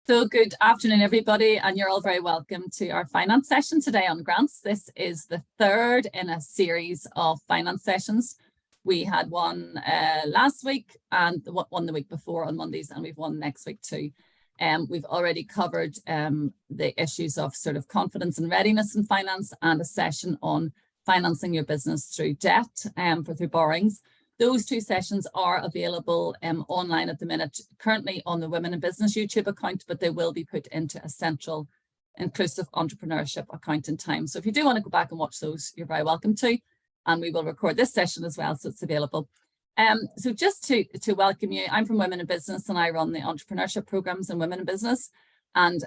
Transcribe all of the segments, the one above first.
So good afternoon, everybody, and you're all very welcome to our finance session today on grants. This is the third in a series of finance sessions. We had one last week and one the week before on Mondays, and we've one next week too. We've already covered the issues of sort of confidence and readiness in finance, and a session on financing your business through debt through borrowings. Those two sessions are available online at the minute, currently on the Women in Business YouTube account, but they will be put into a central inclusive entrepreneurship account in time. So if you do want to go back and watch those, you're very welcome to. And we will record this session as well, so it's available. So just to welcome you, I'm from Women in Business and I run the entrepreneurship programs in Women in Business, and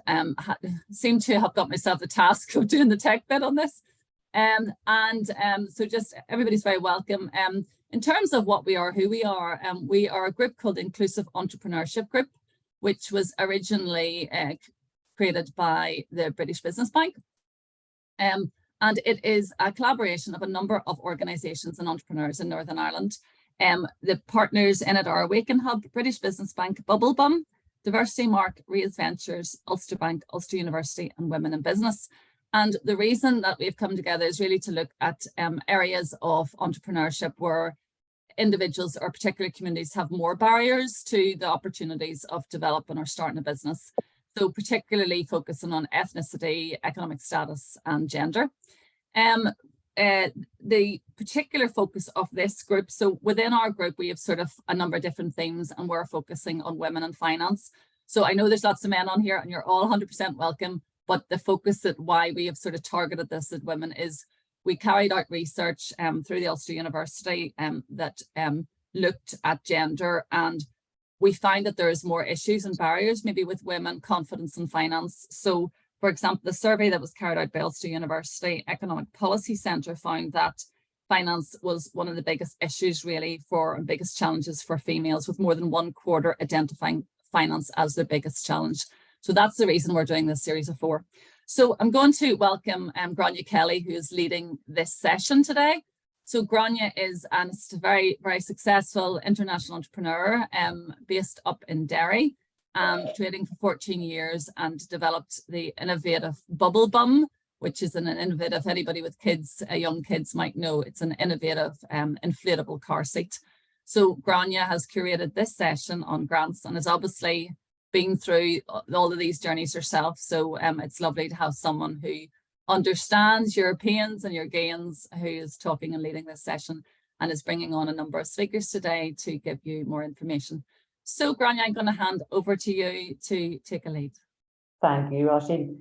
seem to have got myself the task of doing the tech bit on this. So just everybody's very welcome. In terms of what we are, who we are a group called Inclusive Entrepreneurship Group, which was originally created by the British Business Bank. And it is a collaboration of a number of organisations and entrepreneurs in Northern Ireland. The partners in it are Awaken Hub, British Business Bank, Bubblebum, Diversity Mark, Raise Ventures, Ulster Bank, Ulster University, and Women in Business. And the reason that we've come together is really to look at areas of entrepreneurship where individuals or particular communities have more barriers to the opportunities of developing or starting a business. So particularly focusing on ethnicity, economic status, and gender. The particular focus of this group, so within our group, we have sort of a number of different themes, and we're focusing on women in finance. So I know there's lots of men on here and you're all 100% welcome. But the focus that why we have sort of targeted this at women is we carried out research through the Ulster University that looked at gender, and we find that there is more issues and barriers maybe with women confidence in finance. So for example, the survey that was carried out by Ulster University Economic Policy Centre found that finance was one of the biggest issues really and biggest challenges for females, with more than 1/4 identifying finance as their biggest challenge. So that's the reason we're doing this series of 4. So I'm going to welcome Grania Kelly, who is leading this session today. So Grania is a very, very successful international entrepreneur based up in Derry, trading for 14 years, and developed the innovative Bubblebum, which is an innovative, anybody with kids, young kids might know, it's an innovative inflatable car seat. So Grania has curated this session on grants and has obviously been through all of these journeys herself. So it's lovely to have someone who understands your pains and your gains, who is talking and leading this session and is bringing on a number of speakers today to give you more information. So Grania, I'm going to hand over to you to take a lead. Thank you, Roisin.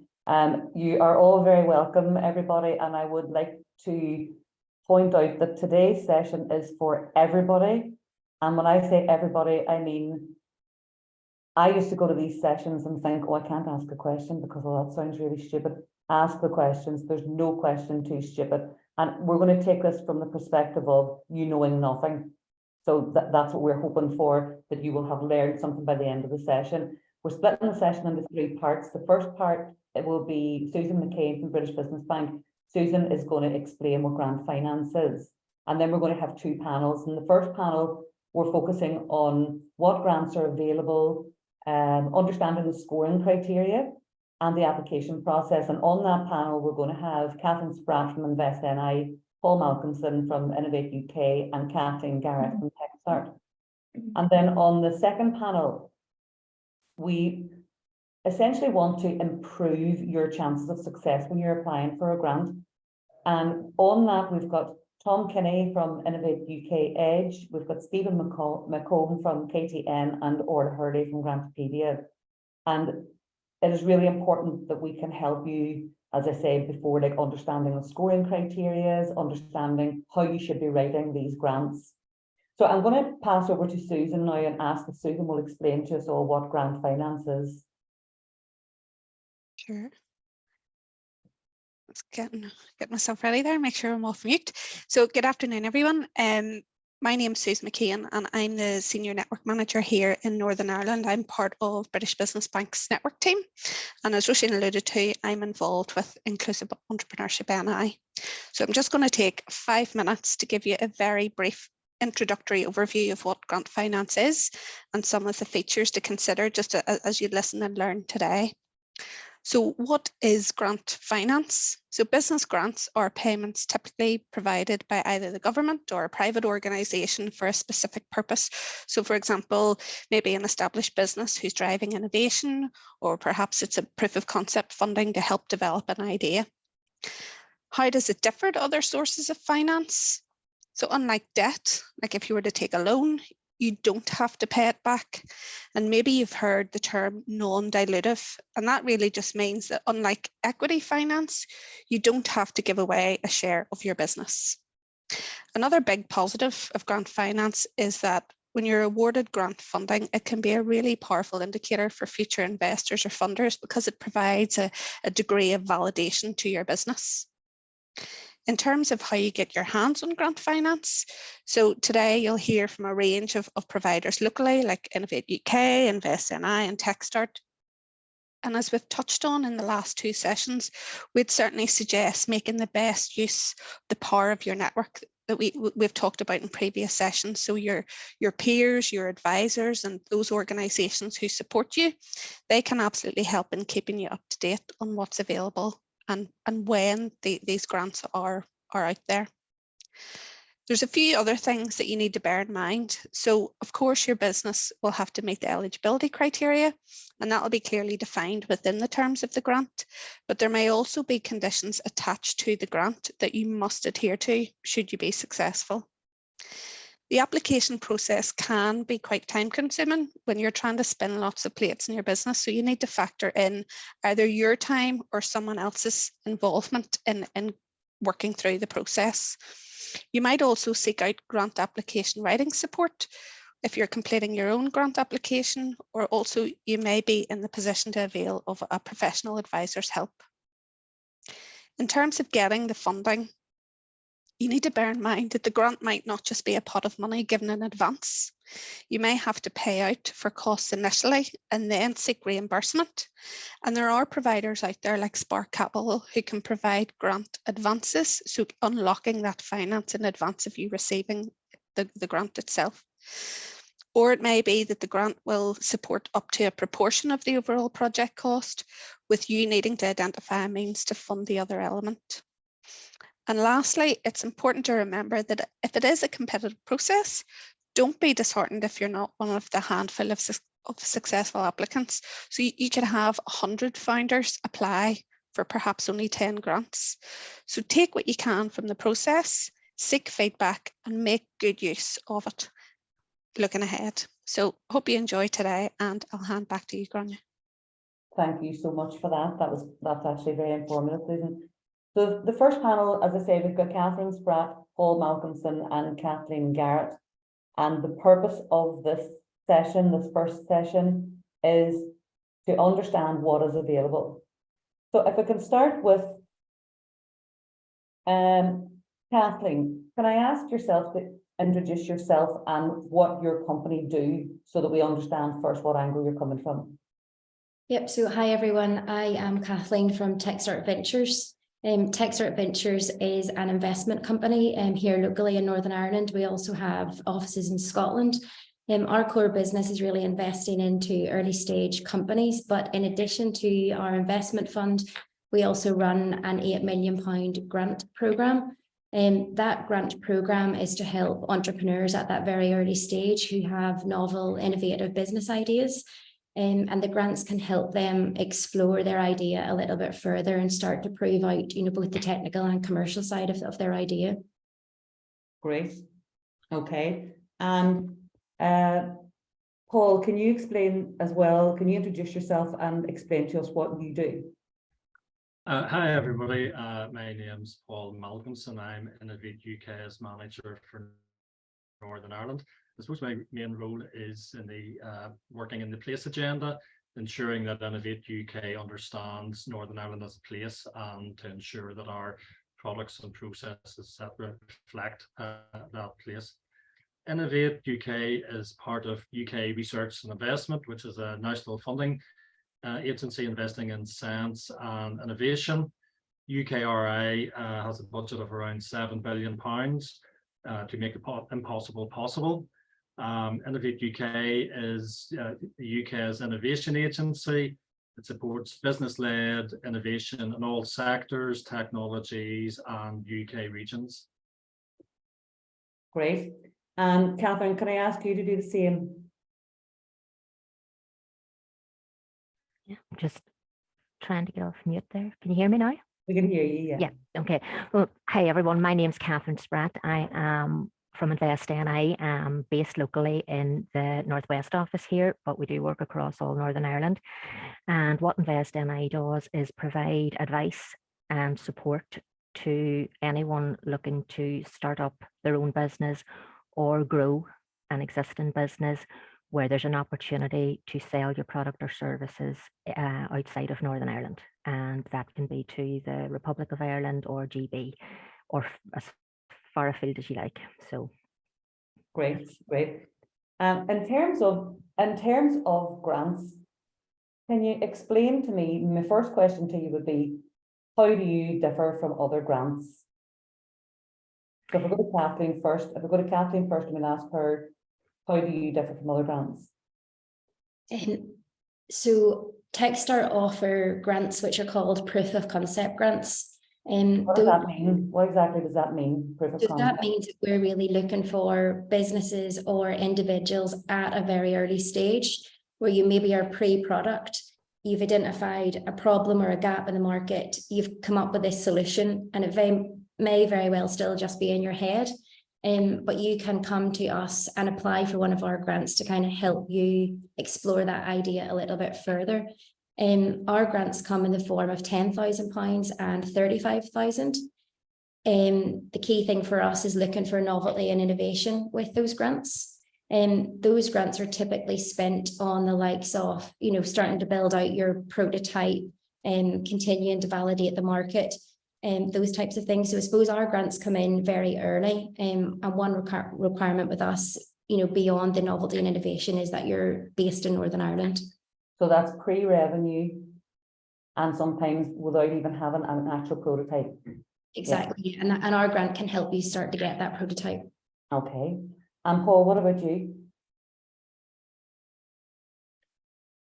You are all very welcome, everybody, and I would like to point out that today's session is for everybody. And when I say everybody, I mean I used to go to these sessions and think, oh, I can't ask a question because, oh, that sounds really stupid. Ask the questions. There's no question too stupid. And we're going to take this from the perspective of you knowing nothing. So that's what we're hoping for, that you will have learned something by the end of the session. We're splitting the session into 3 parts. The first part, it will be Susan McCain from British Business Bank. Susan is going to explain what grant finance is. And then we're going to have 2 panels. In the first panel, we're focusing on what grants are available, understanding the scoring criteria and the application process. And on that panel, we're going to have Catherine Spratt from Invest NI, Paul Malcolmson from Innovate UK, and Kathleen Garrett from TechStart. And then on the second panel, we essentially want to improve your chances of success when you're applying for a grant. And on that, we've got Tom Kinney from Innovate UK Edge, we've got Stephen McComb from KTN, and Orla Hurley from Grantopedia. And it is really important that we can help you, as I said before, like understanding the scoring criteria, understanding how you should be writing these grants. So I'm going to pass over to Susan now and ask if Susan will explain to us all what grant finance is. Sure. Let's get myself ready there, make sure I'm off mute. So good afternoon, everyone. My name is Susan McCain and I'm the Senior Network Manager here in Northern Ireland. I'm part of British Business Bank's network team. And as Roisin alluded to, I'm involved with Inclusive Entrepreneurship NI. So I'm just going to take 5 minutes to give you a very brief introductory overview of what grant finance is and some of the features to consider just as you listen and learn today. So what is grant finance? So business grants are payments typically provided by either the government or a private organisation for a specific purpose. So for example, maybe an established business who's driving innovation, or perhaps it's a proof of concept funding to help develop an idea. How does it differ to other sources of finance? So unlike debt, like if you were to take a loan, you don't have to pay it back. And maybe you've heard the term non-dilutive, and that really just means that unlike equity finance, you don't have to give away a share of your business. Another big positive of grant finance is that when you're awarded grant funding, it can be a really powerful indicator for future investors or funders because it provides a degree of validation to your business. In terms of how you get your hands on grant finance, so today you'll hear from a range of providers locally like Innovate UK, InvestNI and TechStart. And as we've touched on in the last two sessions, we'd certainly suggest making the best use of the power of your network that we've talked about in previous sessions. So your peers, your advisors and those organisations who support you, they can absolutely help in keeping you up to date on what's available and when these grants are out there. There's a few other things that you need to bear in mind. So of course your business will have to meet the eligibility criteria, and that will be clearly defined within the terms of the grant, but there may also be conditions attached to the grant that you must adhere to should you be successful. The application process can be quite time consuming when you're trying to spin lots of plates in your business. So you need to factor in either your time or someone else's involvement in working through the process. You might also seek out grant application writing support if you're completing your own grant application, or also you may be in the position to avail of a professional advisor's help. In terms of getting the funding, you need to bear in mind that the grant might not just be a pot of money given in advance. You may have to pay out for costs initially and then seek reimbursement. And there are providers out there like Spark Capital who can provide grant advances, so unlocking that finance in advance of you receiving the grant itself. Or it may be that the grant will support up to a proportion of the overall project cost, with you needing to identify a means to fund the other element. And lastly, it's important to remember that if it is a competitive process, don't be disheartened if you're not one of the handful of successful applicants. So you could have 100 founders apply for perhaps only 10 grants. So take what you can from the process, seek feedback and make good use of it looking ahead. So hope you enjoy today, and I'll hand back to you, Grania. Thank you so much for that. That's actually very informative, Susan. So the first panel, as I say, we've got Catherine Spratt, Paul Malcolmson and Kathleen Garrett. And the purpose of this session, this first session, is to understand what is available. So if I can start with Kathleen, can I ask yourself to introduce yourself and what your company do so that we understand first what angle you're coming from? Yep, so hi everyone, I am Kathleen from TechStart Ventures. TechStart Ventures is an investment company here locally in Northern Ireland. We also have offices in Scotland. Our core business is really investing into early stage companies, but in addition to our investment fund, we also run an £8 million grant programme. That grant programme is to help entrepreneurs at that very early stage who have novel, innovative business ideas. And the grants can help them explore their idea a little bit further and start to prove out, both the technical and commercial side of their idea. Great. Okay. And Paul, can you explain as well, can you introduce yourself and explain to us what you do? Hi everybody, my name's Paul Malcolmson. I'm Innovate UK's manager for Northern Ireland. I suppose my main role is in the working in the place agenda, ensuring that Innovate UK understands Northern Ireland as a place, and to ensure that our products and processes that reflect that place. Innovate UK is part of UK Research and Investment, which is a national funding agency investing in science and innovation. UKRI has a budget of around £7 billion. to make the impossible possible. Innovate UK is the UK's innovation agency. It supports business-led innovation in all sectors, technologies, and UK regions. Great. And Catherine, can I ask you to do the same? Yeah, I'm just trying to get off mute there. Can you hear me now? We can hear you, yeah. Yeah, okay. Well, hi everyone. My name's Catherine Spratt. I am from Invest NI. I'm based locally in the Northwest office here, but we do work across all Northern Ireland. And what Invest NI does is provide advice and support to anyone looking to start up their own business or grow an existing business where there's an opportunity to sell your product or services outside of Northern Ireland. And that can be to the Republic of Ireland or GB, or as far afield as you like. So Great, great. In terms of grants, can you explain to me, my first question to you would be, how do you differ from other grants? So if I go to Kathleen first, I'm going to ask her, how do you differ from other grants? So Techstart offer grants which are called proof of concept grants. What does that mean? What exactly does that mean? Proof of So concept? that means that we're really looking for businesses or individuals at a very early stage where you maybe are pre-product, you've identified a problem or a gap in the market, you've come up with this solution, and it may very well still just be in your head. But you can come to us and apply for one of our grants to kind of help you explore that idea a little bit further. Our grants come in the form of £10,000 and £35,000. The key thing for us is looking for novelty and innovation with those grants. Those grants are typically spent on the likes of, starting to build out your prototype and continuing to validate the market. Those types of things. So I suppose our grants come in very early, and one requirement with us, beyond the novelty and innovation, is that you're based in Northern Ireland. So that's pre-revenue, and sometimes without even having an actual prototype. Exactly, yeah. And our grant can help you start to get that prototype. Okay, and Paul, what about you?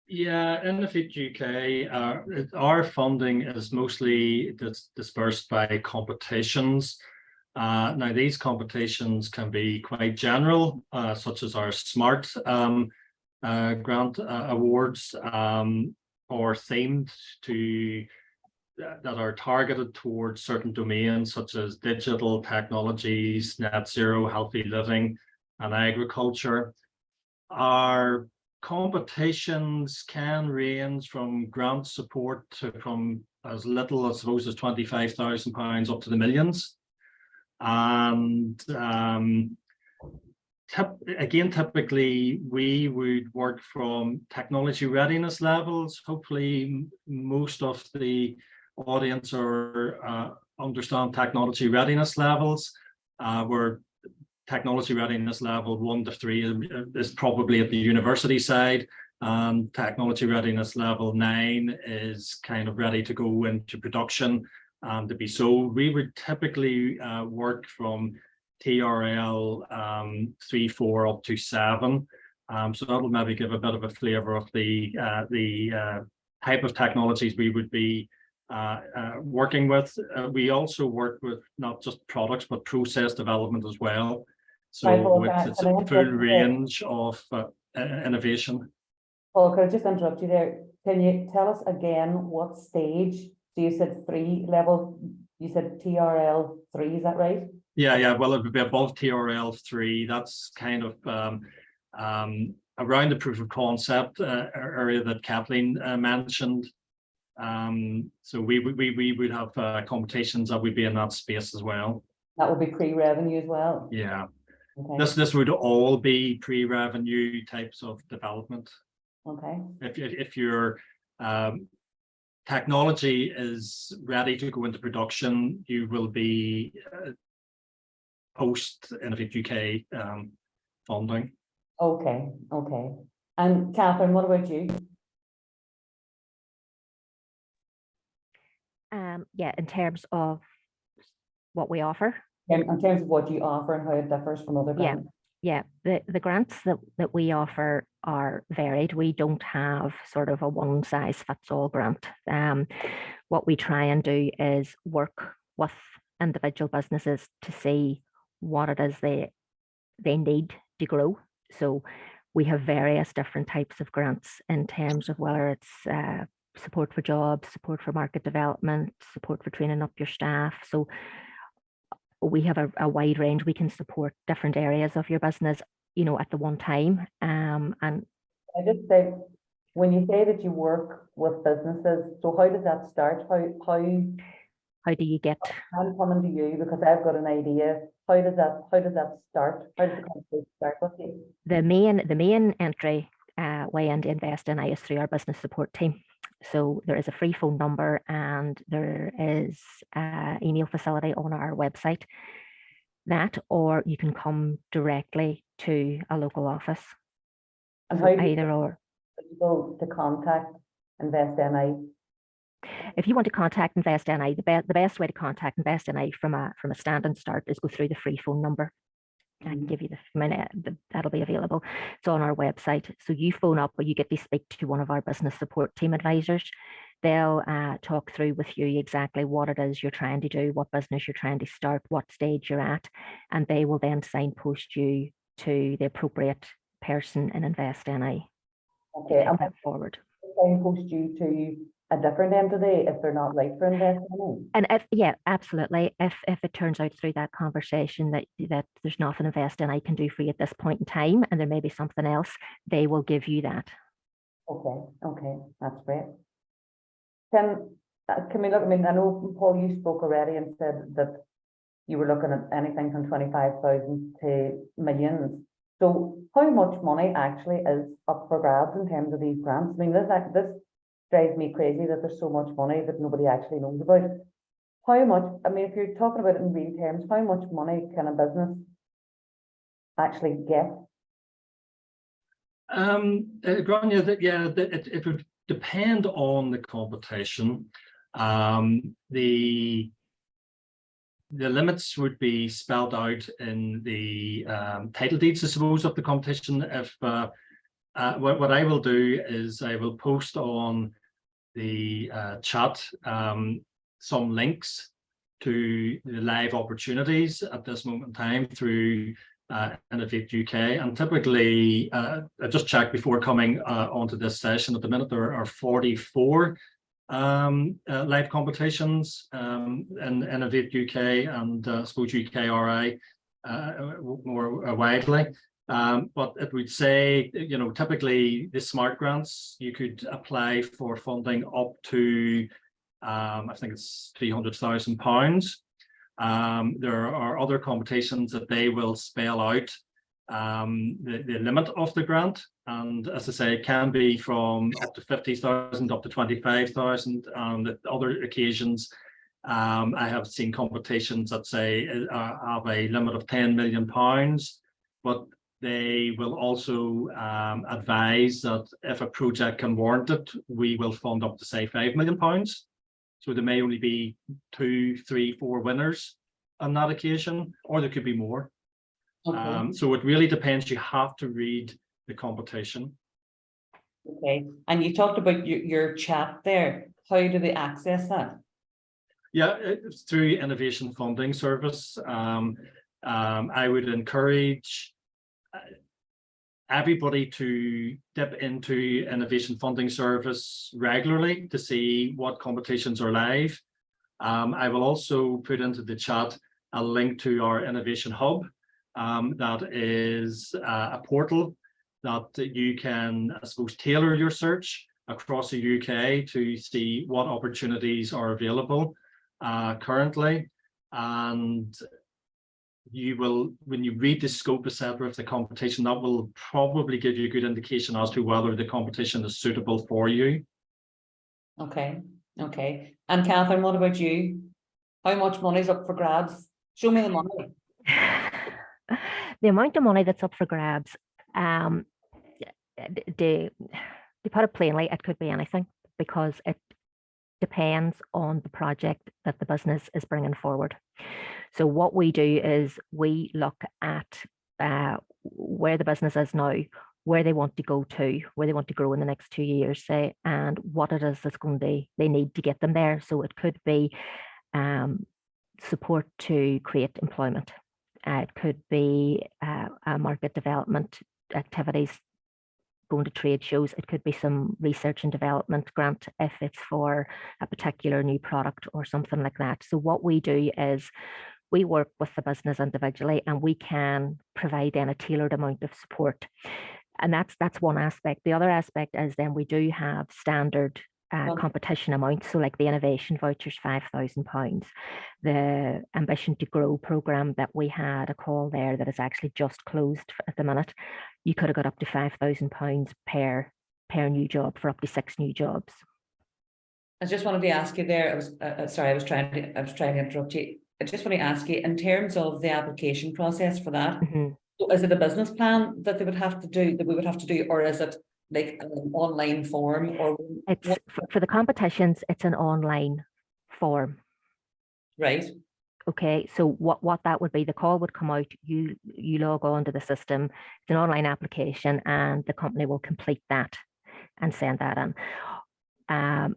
Yeah, Innovate UK, our funding is mostly dispersed by competitions. Now, these competitions can be quite general, such as our SMART grant awards, or themed that are targeted towards certain domains such as digital technologies, net zero, healthy living, and agriculture. Our competitions can range from grant support to from as little, I suppose, as £25,000 up to the millions. And typically we would work from technology readiness levels. Hopefully most of the audience understand technology readiness levels, where technology readiness level 1 to 3 is probably at the university side. Technology readiness level 9 is kind of ready to go into production and to be sold. We would typically work from TRL 3, 4 up to 7. So that'll maybe give a bit of a flavour of the type of technologies we would be working with. We also work with not just products but process development as well. So it's a full range of innovation. Paul, could I just interrupt you there? Can you tell us again what stage? So you said 3 level, you said TRL 3, is that right? Yeah, well, it would be above TRL 3. That's kind of around the proof of concept area that Kathleen mentioned. So we would have competitions that would be in that space as well. That would be pre-revenue as well? Yeah. Okay. This would all be pre-revenue types of development. Okay. If your technology is ready to go into production, you will be post Innovate UK funding. Okay. And Catherine, what about you? yeah, in terms of what we offer. in terms of what you offer and how it differs from other Yeah. grants? Yeah, the grants that we offer are varied. We don't have sort of a one size fits all grant. What we try and do is work with individual businesses to see what it is they need to grow. So we have various different types of grants in terms of whether it's support for jobs, support for market development, support for training up your staff. So we have a wide range. We can support different areas of your business, at the one time. And I just say, when you say that you work with businesses, so how does that start? how do you get? I'm coming to you because I've got an idea. How does that start? How does the conversation start with you? The main entry way into Invest NI is through our business support team. So there is a free phone number and there is an email facility on our website. Or you can come directly to a local office. And So how do you either or. get people to contact Invest NI? If you want to contact Invest NI, the best way to contact Invest NI from a standing start is go through the free phone number. I can give you that'll be available. It's on our website. So you phone up or you get to speak to one of our business support team advisors. They'll talk through with you exactly what it is you're trying to do, what business you're trying to start, what stage you're at, and they will then signpost you to the appropriate person in Invest NI. Okay, to take that forward. Signpost you to a different entity if they're not right for Invest NI? And absolutely. If it turns out through that conversation that there's nothing Invest NI can do for you at this point in time, and there may be something else, they will give you that. Okay, that's great. Can we look? I mean, I know Paul, you spoke already and said that you were looking at anything from 25,000 to millions. So, how much money actually is up for grabs in terms of these grants? I mean, this drives me crazy that there's so much money that nobody actually knows about. How much, I mean, if you're talking about it in real terms, how much money can a business actually get? Grania, it would depend on the competition. The limits would be spelled out in the title deeds, I suppose, of the competition. If what I will do is I will post on the chat some links to the live opportunities at this moment in time through Innovate UK. And typically, I just checked before coming onto this session. At the minute, there are 44 live competitions in Innovate UK and I suppose UKRI more widely. But it would say, typically the smart grants, you could apply for funding up to, I think it's £300,000. There are other competitions that they will spell out the limit of the grant. And as I say, it can be from up to 50,000 up to 25,000. And at other occasions, I have seen competitions that say have a limit of £10 million, but they will also advise that if a project can warrant it, we will fund up to say £5 million. So there may only be 2, 3, 4 winners on that occasion, or there could be more. Okay. So it really depends. You have to read the competition. Okay, and you talked about your chat there. How do they access that? Yeah, it's through Innovation Funding Service. I would encourage everybody to dip into Innovation Funding Service regularly to see what competitions are live. I will also put into the chat a link to our Innovation Hub. That is a portal that you can, I suppose, tailor your search across the UK to see what opportunities are available currently. And you will, when you read the scope, etc., of the competition, that will probably give you a good indication as to whether the competition is suitable for you. Okay. And Catherine, what about you? How much money is up for grabs? Show me the money. The amount of money that's up for grabs, to put it plainly, it could be anything, because it depends on the project that the business is bringing forward. So what we do is we look at where the business is now, where they want to go to, where they want to grow in the next 2 years, say, and what it is that's they need to get them there. So it could be support to create employment. It could be market development activities, going to trade shows. It could be some research and development grant if it's for a particular new product or something like that. So what we do is we work with the business individually, and we can provide then a tailored amount of support. And that's one aspect. The other aspect is then we do have standard competition amounts. So like the innovation vouchers, £5,000. The Ambition to Grow program that we had a call there that is actually just closed at the minute. You could have got up to £5,000 per new job for up to 6 new jobs. I just wanted to ask you there. I was sorry. I was trying to interrupt you. I just want to ask you in terms of the application process for that. So is it a business plan that they would have to do, that we would have to do, or is it like an online form? Or it's for the competitions, it's an online form. Right. Okay, so what that would be, the call would come out, you log on to the system, it's an online application, and the company will complete that and send that in.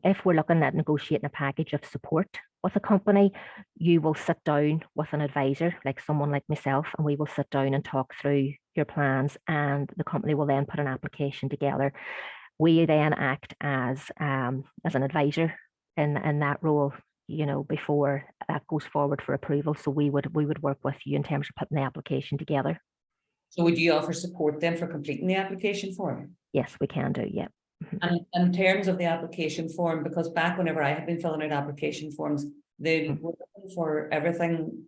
If we're looking at negotiating a package of support with a company, you will sit down with an advisor, like someone like myself, and we will sit down and talk through your plans, and the company will then put an application together. We then act as an advisor in that role, you know, before that goes forward for approval. So we would work with you in terms of putting the application together. So would you offer support then for completing the application form? Yes, we can do, yeah. And in terms of the application form, because back whenever I had been filling out application forms, they were looking for everything.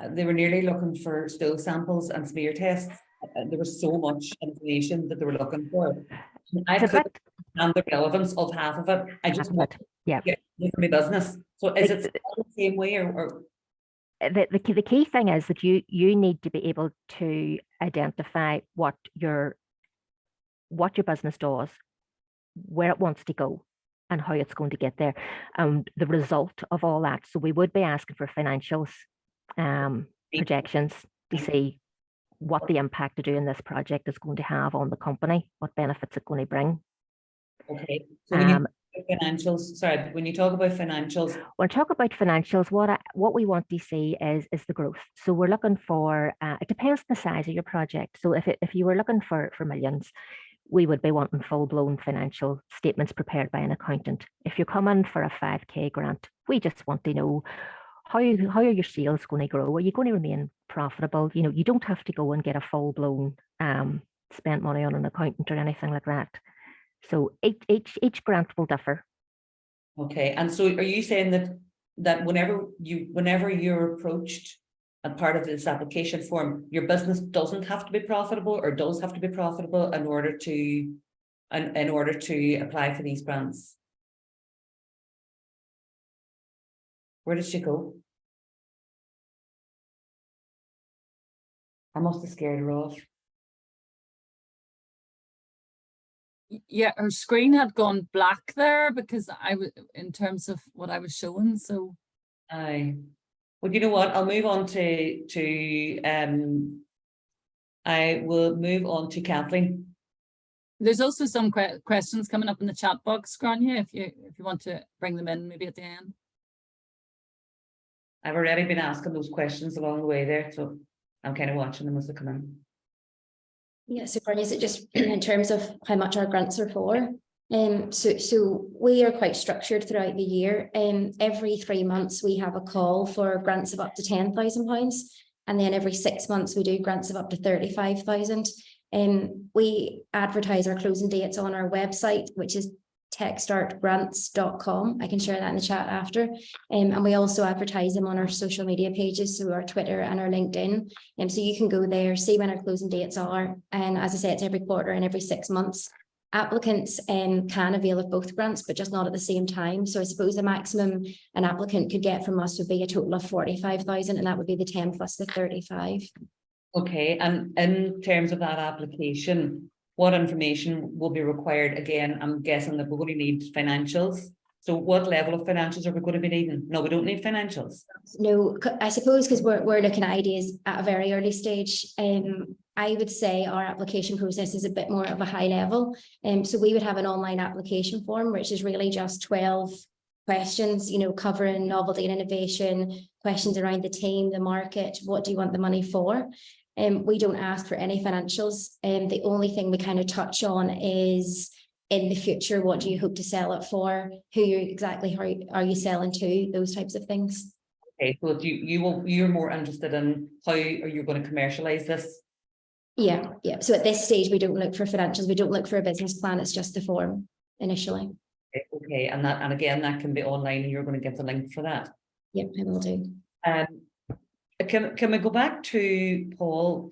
They were nearly looking for stool samples and smear tests. There was so much information that they were looking for. I couldn't understand the relevance of half of it. I just want to get my business. So is it the same way, or? The key thing is that you need to be able to identify what your business does, where it wants to go, and how it's going to get there, and the result of all that. So we would be asking for financials, projections to see what the impact of doing this project is going to have on the company, what benefits it's going to bring. Okay. So when you talk about financials, sorry, when you talk about financials, when I talk about financials, what we want to see is the growth. So we're looking for, it depends on the size of your project. So if you were looking for millions, we would be wanting full-blown financial statements prepared by an accountant. If you're coming for a 5K grant, we just want to know how are your sales going to grow? Are you going to remain profitable? You know, you don't have to go and get a full-blown spent money on an accountant or anything like that. So each grant will differ. Okay, and so are you saying that whenever you're approached and part of this application form, your business doesn't have to be profitable, or does have to be profitable in order to apply for these grants? Where did she go? I must have scared her off. Yeah, her screen had gone black there because I was in terms of what I was showing. So well, you know what? I'll move on I will move on to Kathleen. There's also some questions coming up in the chat box, Grania, if you want to bring them in maybe at the end. I've already been asking those questions along the way there, so I'm kind of watching them as they come in. Yeah, so Bernie, is it just in terms of how much our grants are for? So we are quite structured throughout the year. Every 3 months we have a call for grants of up to £10,000, and then every 6 months we do grants of up to 35,000. We advertise our closing dates on our website, which is techstartgrants.com. I can share that in the chat after. And we also advertise them on our social media pages, so our Twitter and our LinkedIn. So you can go there, see when our closing dates are. And as I say, it's every quarter and every 6 months. Applicants can avail of both grants, but just not at the same time. So I suppose the maximum an applicant could get from us would be a total of 45,000, and that would be the 10 plus the 35. Okay, and in terms of that application, what information will be required? Again, I'm guessing that we're going to need financials. So what level of financials are we going to be needing? No, we don't need financials. No, I suppose because we're looking at ideas at a very early stage. I would say our application process is a bit more of a high level. So we would have an online application form, which is really just 12 questions, you know, covering novelty and innovation, questions around the team, the market, what do you want the money for? We don't ask for any financials. The only thing we kind of touch on is, in the future, what do you hope to sell it for? Who you exactly are you selling to? Those types of things. Okay, so you're more interested in how are you going to commercialize this? Yeah. So at this stage, we don't look for financials. We don't look for a business plan. It's just the form initially. Okay, and again, that can be online, and you're going to get the link for that. Yep, I will do. Can we go back to Paul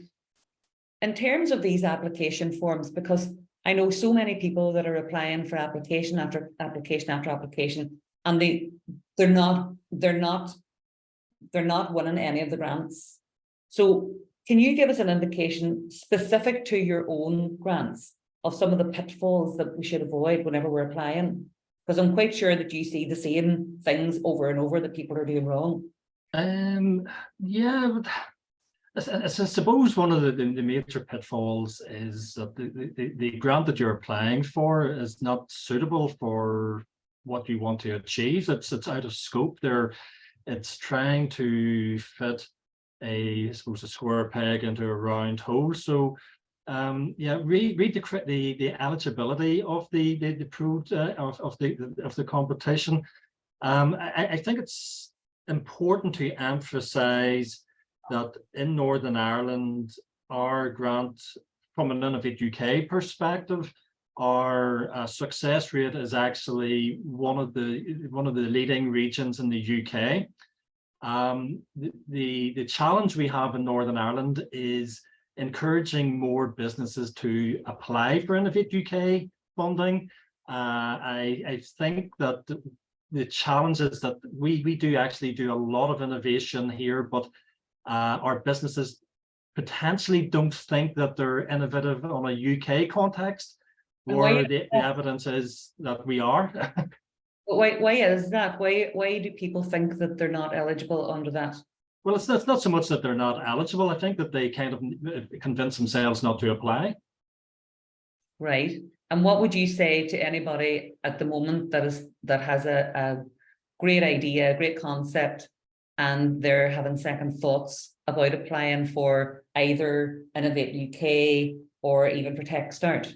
in terms of these application forms, because I know so many people that are applying for application after application after application, and they're not winning any of the grants. So can you give us an indication specific to your own grants of some of the pitfalls that we should avoid whenever we're applying? Because I'm quite sure that you see the same things over and over that people are doing wrong. Yeah, but I suppose one of the major pitfalls is that the grant that you're applying for is not suitable for what you want to achieve. It's out of scope there. It's trying to fit a square peg into a round hole. So yeah, read the eligibility of the competition. I think it's important to emphasize that in Northern Ireland, our grant, from an Innovate UK perspective, our success rate is actually one of the leading regions in the UK. The challenge we have in Northern Ireland is encouraging more businesses to apply for Innovate UK funding. I think that the challenge is that we do actually do a lot of innovation here, but our businesses potentially don't think that they're innovative on a UK context, or the evidence is that we are. Why is that? Why do people think that they're not eligible under that? Well, it's not so much that they're not eligible. I think that they kind of convince themselves not to apply. Right. And what would you say to anybody at the moment that has a great idea, a great concept, and they're having second thoughts about applying for either Innovate UK or even for TechStart?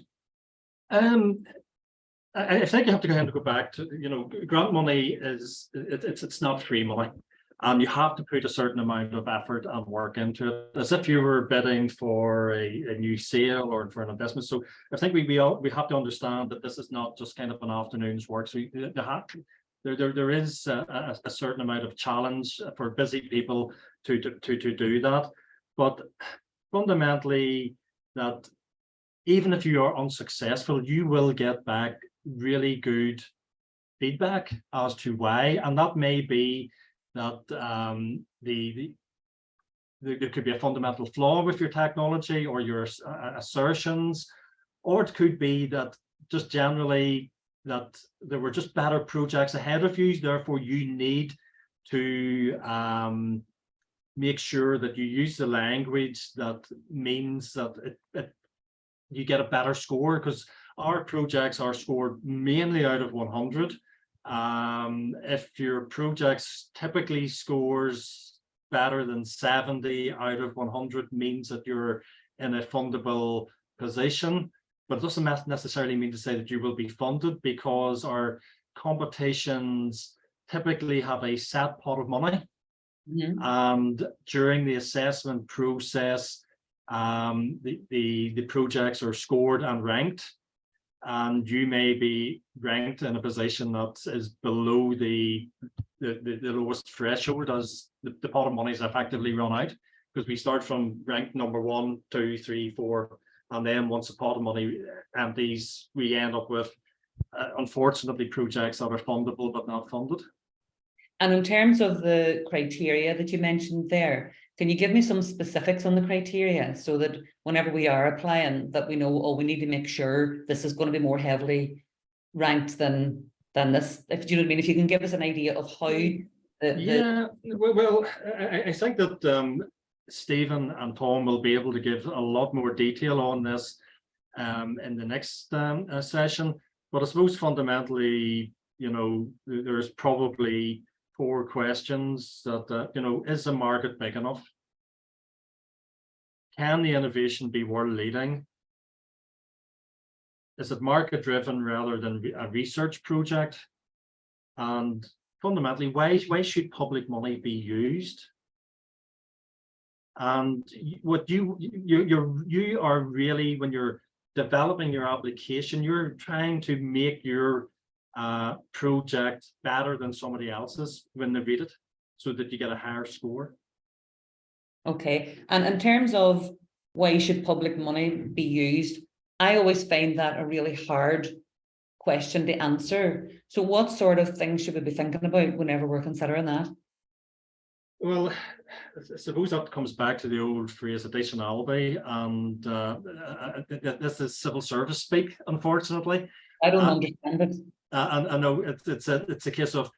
I think you have to go back to, you know, grant money is it's not free money, and you have to put a certain amount of effort and work into it, as if you were bidding for a new sale or for an investment. So I think we have to understand that this is not just kind of an afternoon's work. So there is a certain amount of challenge for busy people to do that, but fundamentally, that even if you are unsuccessful, you will get back really good feedback as to why, and that may be that there could be a fundamental flaw with your technology or your assertions, or it could be that just generally that there were just better projects ahead of you, therefore you need to make sure that you use the language that means that you get a better score, because our projects are scored mainly out of 100. If your projects typically scores better than 70 out of 100, means that you're in a fundable position, but it doesn't necessarily mean to say that you will be funded, because our competitions typically have a set pot of money. Mm-hmm. And during the assessment process, the projects are scored and ranked, and you may be ranked in a position that is below the lowest threshold, as the pot of money is effectively run out, because we start from rank number 1, 2, 3, 4, and then once the pot of money empties, we end up with unfortunately projects that are fundable but not funded. And in terms of the criteria that you mentioned there, can you give me some specifics on the criteria, so that whenever we are applying, that we know, oh, we need to make sure this is going to be more heavily ranked than than this. If you know what I mean, if you can give us an idea of how Yeah, well, I think that Stephen and Tom will be able to give a lot more detail on this in the next session. But I suppose fundamentally, you know, there's probably 4 questions that, you know, is the market big enough? Can the innovation be world leading? Is it market driven rather than a research project? And fundamentally, why should public money be used? And what you are really, when you're developing your application, you're trying to make your project better than somebody else's when they read it, so that you get a higher score. Okay, and in terms of why should public money be used, I always find that a really hard question to answer. So what sort of things should we be thinking about whenever we're considering that? Well, I suppose that comes back to the old phrase additionality, and this is civil service speak, unfortunately. I don't understand it. And I know it's a case of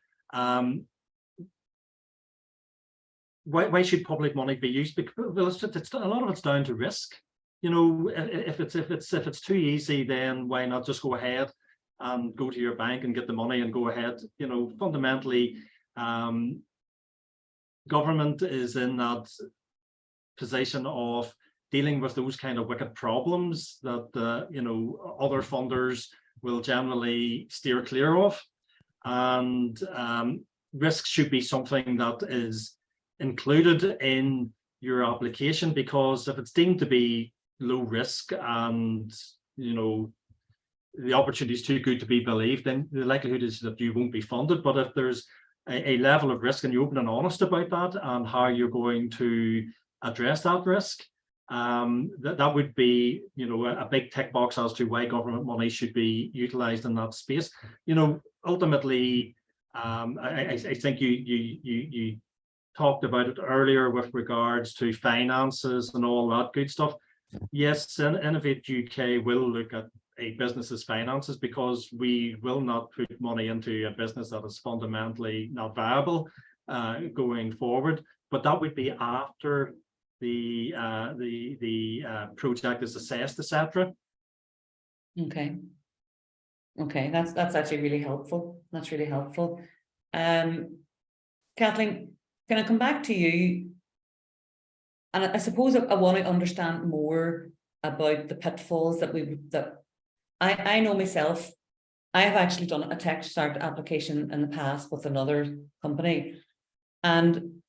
why should public money be used? Because well, it's a lot of it's down to risk. You know, if it's too easy, then why not just go ahead and go to your bank and get the money and go ahead? You know, fundamentally, government is in that position of dealing with those kind of wicked problems that you know, other funders will generally steer clear of, and risk should be something that is included in your application, because if it's deemed to be low risk and you know the opportunity is too good to be believed, then the likelihood is that you won't be funded. But if there's a level of risk and you're open and honest about that and how you're going to address that risk, that would be, you know, a big tick box as to why government money should be utilized in that space. You know, ultimately, I think you talked about it earlier with regards to finances and all that good stuff. Yes, Innovate UK will look at a business's finances, because we will not put money into a business that is fundamentally not viable going forward. But that would be after the project is assessed, etc. Okay. Okay, that's actually really helpful. That's really helpful. Kathleen, can I come back to you? And I suppose I want to understand more about the pitfalls that I know myself. I have actually done a TechStart application in the past with another company, and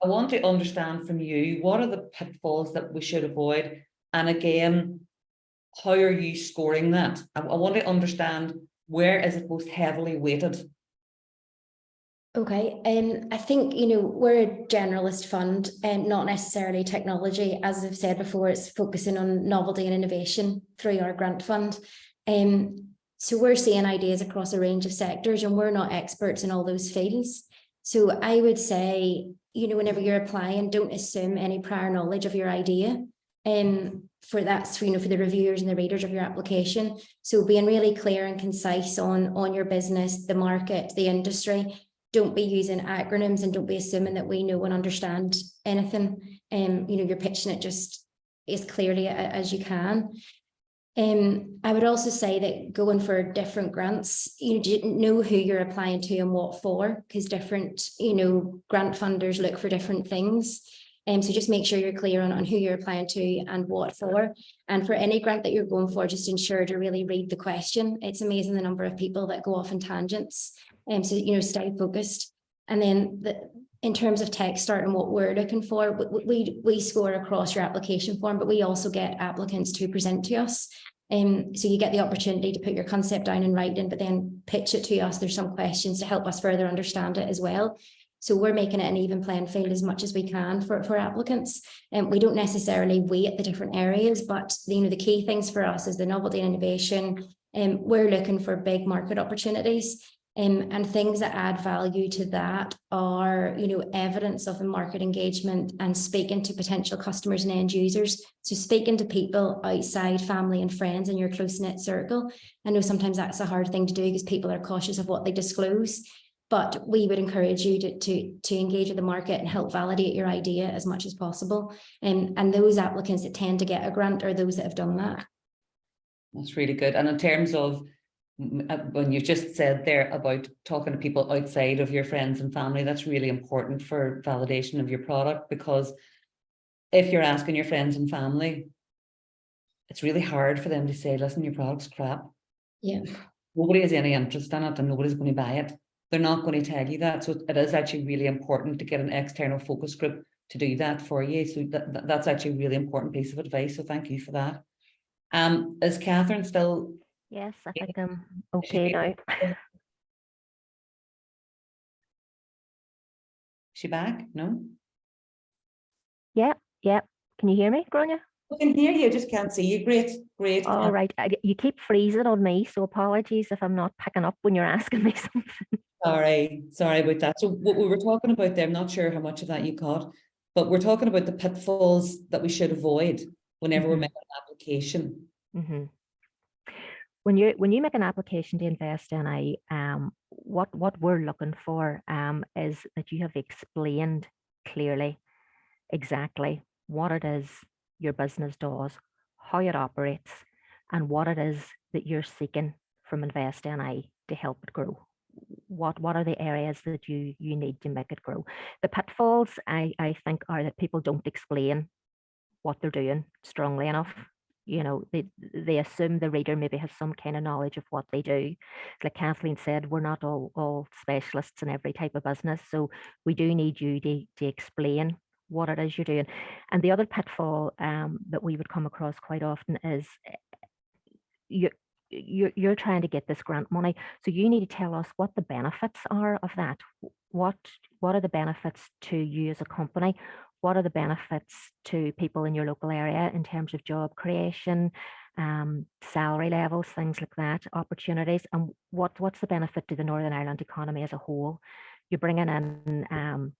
I want to understand from you, what are the pitfalls that we should avoid? And again, how are you scoring that? I want to understand, where is it most heavily weighted? Okay, I think, you know, we're a generalist fund and not necessarily technology. As I've said before, it's focusing on novelty and innovation through our grant fund. So we're seeing ideas across a range of sectors, and we're not experts in all those fields. So I would say, you know, whenever you're applying, don't assume any prior knowledge of your idea. For that's, you know, for the reviewers and the readers of your application. So being really clear and concise on your business, the market, the industry. Don't be using acronyms, and don't be assuming that we know and understand anything. You know, you're pitching it just as clearly as you can. I would also say that going for different grants, you know who you're applying to and what for, because different, you know, grant funders look for different things. So just make sure you're clear on who you're applying to and what for. And for any grant that you're going for, just ensure to really read the question. It's amazing the number of people that go off in tangents. So, you know, stay focused. And then in terms of TechStart and what we're looking for, we score across your application form, but we also get applicants to present to us. So you get the opportunity to put your concept down in writing, but then pitch it to us. There's some questions to help us further understand it as well. So we're making it an even playing field as much as we can for applicants. And we don't necessarily weight the different areas, but you know, the key things for us is the novelty and innovation. We're looking for big market opportunities. And things that add value to that are, you know, evidence of the market engagement and speaking to potential customers and end users. So speaking to people outside family and friends in your close-knit circle. I know sometimes that's a hard thing to do because people are cautious of what they disclose, but we would encourage you to engage with the market and help validate your idea as much as possible. And those applicants that tend to get a grant are those that have done that. That's really good. And in terms of when you just said there about talking to people outside of your friends and family, that's really important for validation of your product, because if you're asking your friends and family, it's really hard for them to say, listen, your product's crap. Yeah. Nobody has any interest in it and nobody's going to buy it. They're not going to tell you that. So it is actually really important to get an external focus group to do that for you. So that's actually a really important piece of advice. So thank you for that. Is Catherine still? Yes, I think I'm okay now. She back? No? Yep. Can you hear me, Grania? I can hear you, just can't see you. Great. All right. You keep freezing on me, so apologies if I'm not picking up when you're asking me something. Sorry about that. So what we were talking about there, I'm not sure how much of that you caught, but we're talking about the pitfalls that we should avoid whenever we're making an application. When you make an application to invest in what we're looking for is that you have explained clearly exactly what it is your business does, how it operates, and what it is that you're seeking from Invest NI to help it grow. What are the areas that you need to make it grow? The pitfalls, I think, are that people don't explain what they're doing strongly enough. You know, they assume the reader maybe has some kind of knowledge of what they do. Like Kathleen said, we're not all specialists in every type of business, so we do need you to explain what it is you're doing. And the other pitfall that we would come across quite often is you're trying to get this grant money, so you need to tell us what the benefits are of that. What are the benefits to you as a company? What are the benefits to people in your local area in terms of job creation, salary levels, things like that, opportunities, and what's the benefit to the Northern Ireland economy as a whole? You're bringing in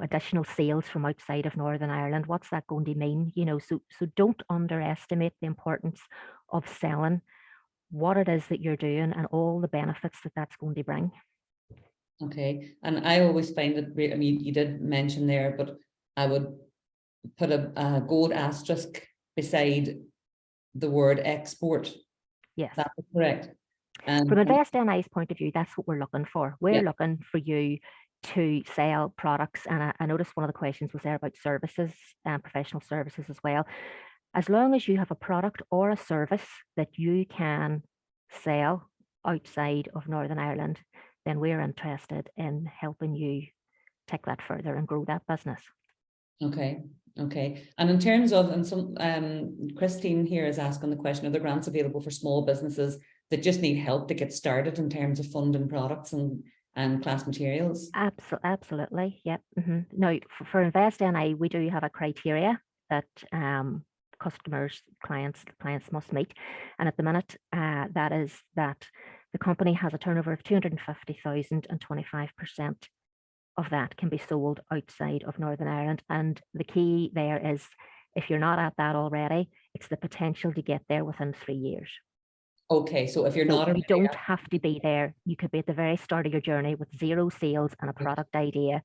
additional sales from outside of Northern Ireland. What's that going to mean? So don't underestimate the importance of selling what it is that you're doing and all the benefits that that's going to bring. Okay, and I always find it great. I mean, you did mention there, but I would put a gold asterisk beside the word export. Yes, that's correct. From Invest NI's point of view, that's what we're looking for. We're looking for you to sell products, and I noticed one of the questions was there about services and professional services as well. As long as you have a product or a service that you can sell outside of Northern Ireland, then we're interested in helping you take that further and grow that business. Okay. And in terms of, and some Christine here is asking the question, are there grants available for small businesses that just need help to get started in terms of funding products and class materials? Absolutely, yep. Now, for Invest NI, we do have a criteria that clients must meet, and at the minute, that is that the company has a turnover of 250,000 and 25% of that can be sold outside of Northern Ireland. And the key there is, if you're not at that already, it's the potential to get there within 3 years. Okay, so if you're not, you don't have to be there. You could be at the very start of your journey with 0 sales and a product idea,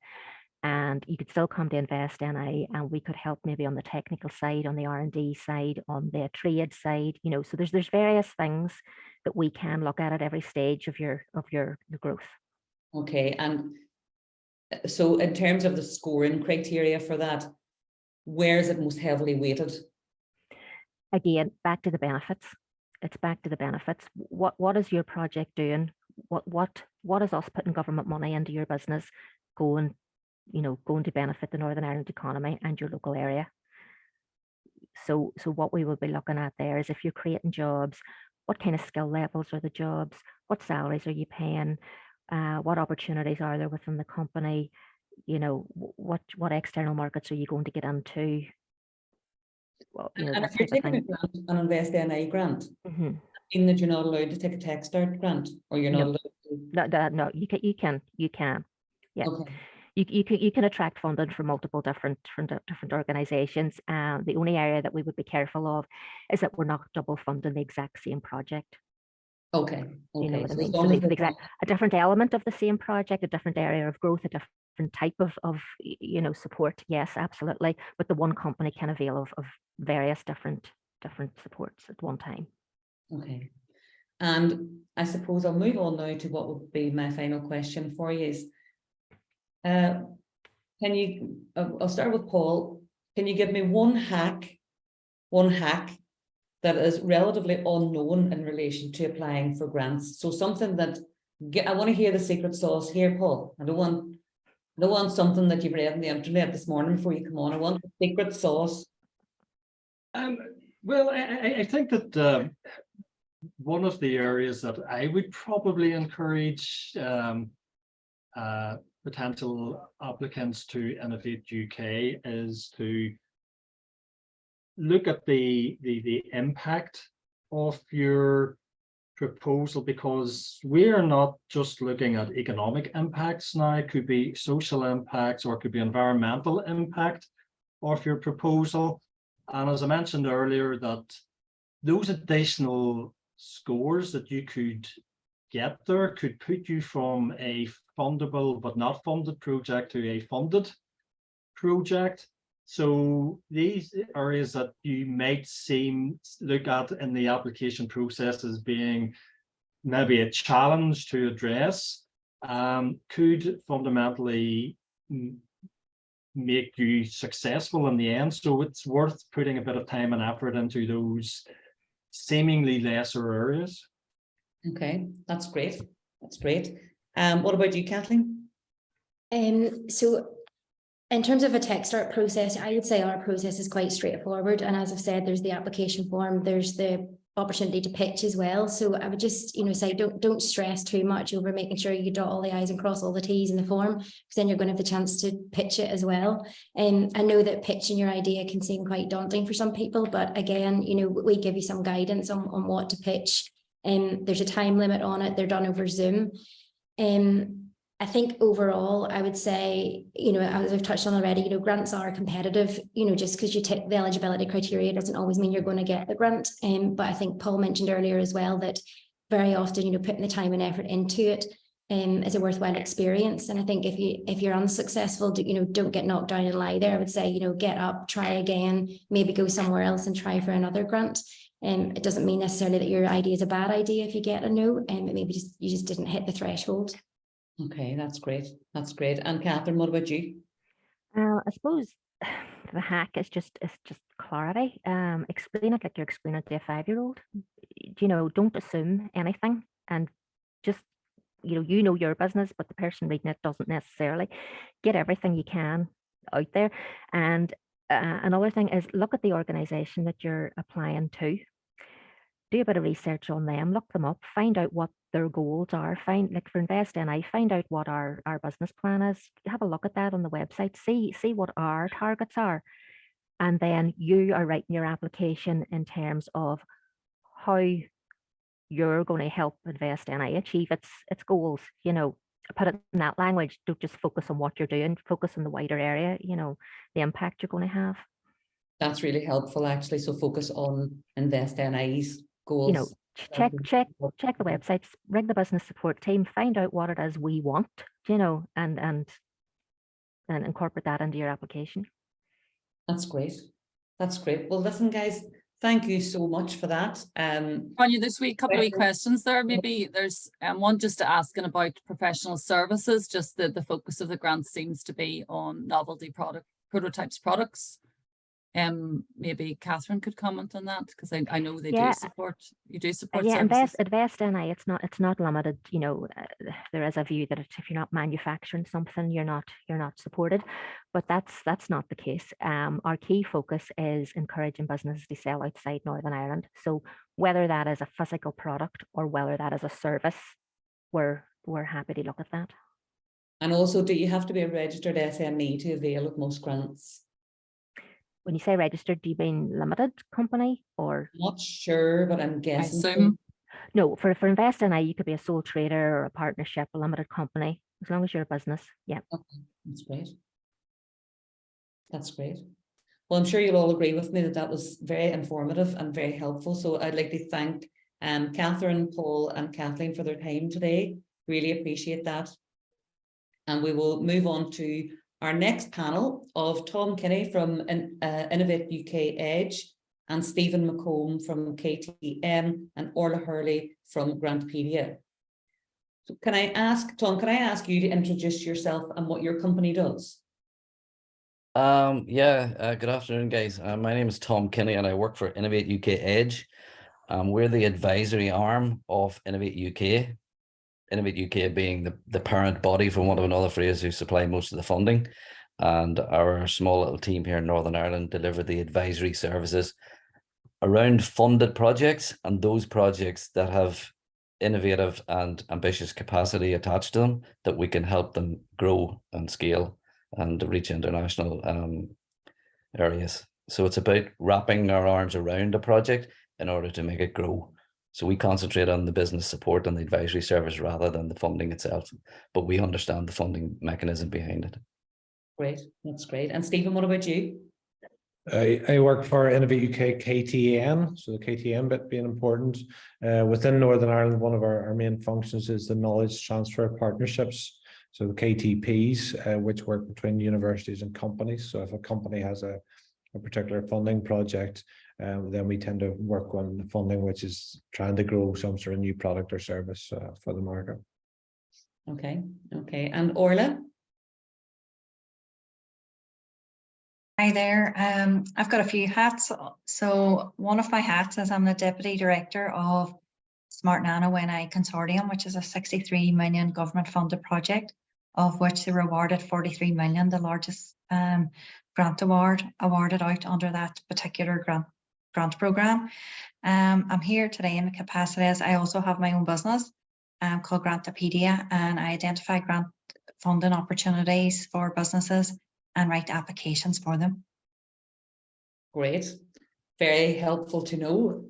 and you could still come to Invest NI, and we could help maybe on the technical side, on the R&D side, on the trade side. So there's various things that we can look at every stage of your growth. Okay, and so in terms of the scoring criteria for that, where is it most heavily weighted? Again, back to the benefits. It's back to the benefits. What is your project doing? What is us putting government money into your business going to benefit the Northern Ireland economy and your local area? So what we will be looking at there is, if you're creating jobs, what kind of skill levels are the jobs? What salaries are you paying? What opportunities are there within the company? What external markets are you going to get into? Well, and if you're taking an Invest NI grant, mean that you're not allowed to take a Techstart grant, or you're not allowed No, you can. Yeah. Okay. You can attract funding from multiple different organizations. The only area that we would be careful of is that we're not double funding the exact same project. Okay. You know Okay. what I So mean? as So long as the the exact, a different element of the same project, a different area of growth, a different type of support. Yes, absolutely. But the one company can avail of various different supports at one time. Okay. And I suppose I'll move on now to what would be my final question for you is, can you, I'll start with Paul. Can you give me one hack that is relatively unknown in relation to applying for grants? So something that, I want to hear the secret sauce here, Paul. I don't want something that you've read on the internet this morning before you come on. I want the secret sauce. Well, I think that one of the areas that I would probably encourage potential applicants to Innovate UK is to look at the impact of your proposal, because we are not just looking at economic impacts now. It could be social impacts, or it could be environmental impact of your proposal. And as I mentioned earlier, that those additional scores that you could get there could put you from a fundable but not funded project to a funded project. So these areas that you might look at in the application process as being maybe a challenge to address, could fundamentally make you successful in the end. So it's worth putting a bit of time and effort into those seemingly lesser areas. Okay, that's great. That's great. What about you, Kathleen? So in terms of a TechStart process, I would say our process is quite straightforward. And as I've said, there's the application form, there's the opportunity to pitch as well. So I would just, say don't stress too much over making sure you dot all the I's and cross all the T's in the form, because then you're going to have the chance to pitch it as well. And I know that pitching your idea can seem quite daunting for some people, but again, we give you some guidance on what to pitch. There's a time limit on it. They're done over Zoom. I think overall, I would say, as I've touched on already, grants are competitive. Just because you tick the eligibility criteria doesn't always mean you're going to get the grant. But I think Paul mentioned earlier as well that very often, putting the time and effort into it is a worthwhile experience. And I think if you're unsuccessful, don't get knocked down and lie there. I would say, get up, try again, maybe go somewhere else and try for another grant. It doesn't mean necessarily that your idea is a bad idea if you get a no, and maybe you just didn't hit the threshold. Okay, that's great. That's great. And Catherine, what about you? I suppose the hack is just clarity. Explain it like you're explaining it to a 5-year-old. Don't assume anything, and just you know your business, but the person reading it doesn't necessarily. Get everything you can out there. And another thing is look at the organization that you're applying to. Do a bit of research on them, look them up, find out what their goals are. Like for Invest NI, find out what our business plan is. Have a look at that on the website. See what our targets are, and then you are writing your application in terms of how you're going to help Invest NI achieve its goals. Put it in that language. Don't just focus on what you're doing. Focus on the wider area. The impact you're going to have. That's really helpful, actually. So focus on Invest NI's goals. Check the websites, ring the business support team, find out what it is we want, and incorporate that into your application. That's great. That's great. Well, listen, guys, thank you so much for that. Anya, there's a couple of wee questions there. Maybe there's one just asking about professional services. Just the focus of the grant seems to be on novelty prototypes products. Maybe Catherine could comment on that, because I know they do support. You do support. Yeah, services. Invest NI. It's not limited. There is a view that if you're not manufacturing something, you're not supported, but that's not the case. Our key focus is encouraging businesses to sell outside Northern Ireland. So whether that is a physical product or whether that is a service, we're happy to look at that. And also, do you have to be a registered SME to avail of most grants? When you say registered, do you mean limited company or? Not sure, but I'm guessing. I assume. No, for Invest NI, you could be a sole trader or a partnership, a limited company, as long as you're a business. Yeah. Okay, that's great. That's great. Well, I'm sure you'll all agree with me that that was very informative and very helpful. So I'd like to thank Catherine, Paul, and Kathleen for their time today. Really appreciate that. And we will move on to our next panel of Tom Kinney from Innovate UK Edge, and Stephen McComb from KTM, and Orla Hurley from Grantpedia. So can I ask, Tom, can I ask you to introduce yourself and what your company does? Good afternoon, guys. My name is Tom Kinney and I work for Innovate UK Edge. We're the advisory arm of Innovate UK. Innovate UK being the parent body, for want of another phrase, who supply most of the funding. And our small little team here in Northern Ireland deliver the advisory services around funded projects, and those projects that have innovative and ambitious capacity attached to them, that we can help them grow and scale and reach international areas. So it's about wrapping our arms around a project in order to make it grow. So we concentrate on the business support and the advisory service rather than the funding itself, but we understand the funding mechanism behind it. Great, that's great. And Stephen, what about you? I work for Innovate UK KTN, so the KTN bit being important. Within Northern Ireland, one of our main functions is the knowledge transfer partnerships. So the KTPs, which work between universities and companies. So if a company has a particular funding project, then we tend to work on the funding, which is trying to grow some sort of new product or service for the market. Okay, okay. And Orla? Hi there. I've got a few hats. So one of my hats is I'm the Deputy Director of Smart Nano NI Consortium, which is a 63 million government funded project, of which they were awarded 43 million, the largest grant awarded out under that particular grant program. I'm here today in the capacity as I also have my own business called Grantpedia, and I identify grant funding opportunities for businesses and write applications for them. Great, very helpful to know.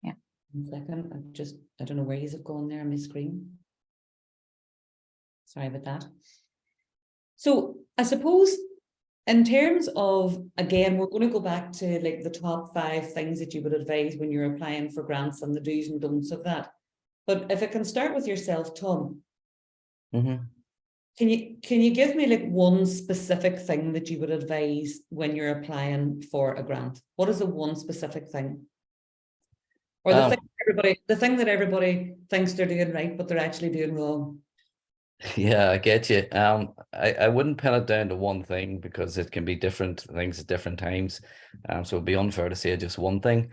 Yeah. 1 second, I don't know where he's gone there on my screen. Sorry about that. So I suppose in terms of, again, we're going to go back to like the top 5 things that you would advise when you're applying for grants and the do's and don'ts of that. But if I can start with yourself, Tom. Mm-hmm. Can you give me like one specific thing that you would advise when you're applying for a grant? What is the one specific thing? Or the thing that everybody thinks they're doing right, but they're actually doing wrong? Yeah, I get you. I wouldn't pin it down to one thing because it can be different things at different times. So it'd be unfair to say just one thing.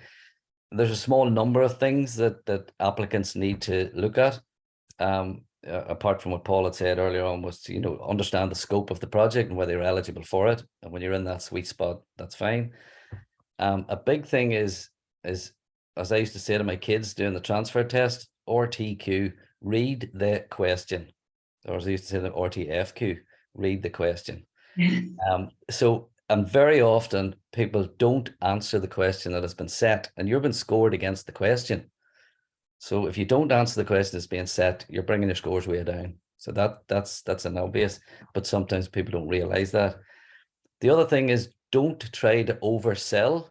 There's a small number of things that applicants need to look at. Apart from what Paul had said earlier on, was to, understand the scope of the project and whether you're eligible for it. And when you're in that sweet spot, that's fine. A big thing is, as I used to say to my kids doing the transfer test, RTQ, read the question. Or as I used to say, the RTFQ, read the question. And very often people don't answer the question that has been set, and you've been scored against the question. So if you don't answer the question that's being set, you're bringing your scores way down. So that's an obvious, but sometimes people don't realize that. The other thing is, don't try to oversell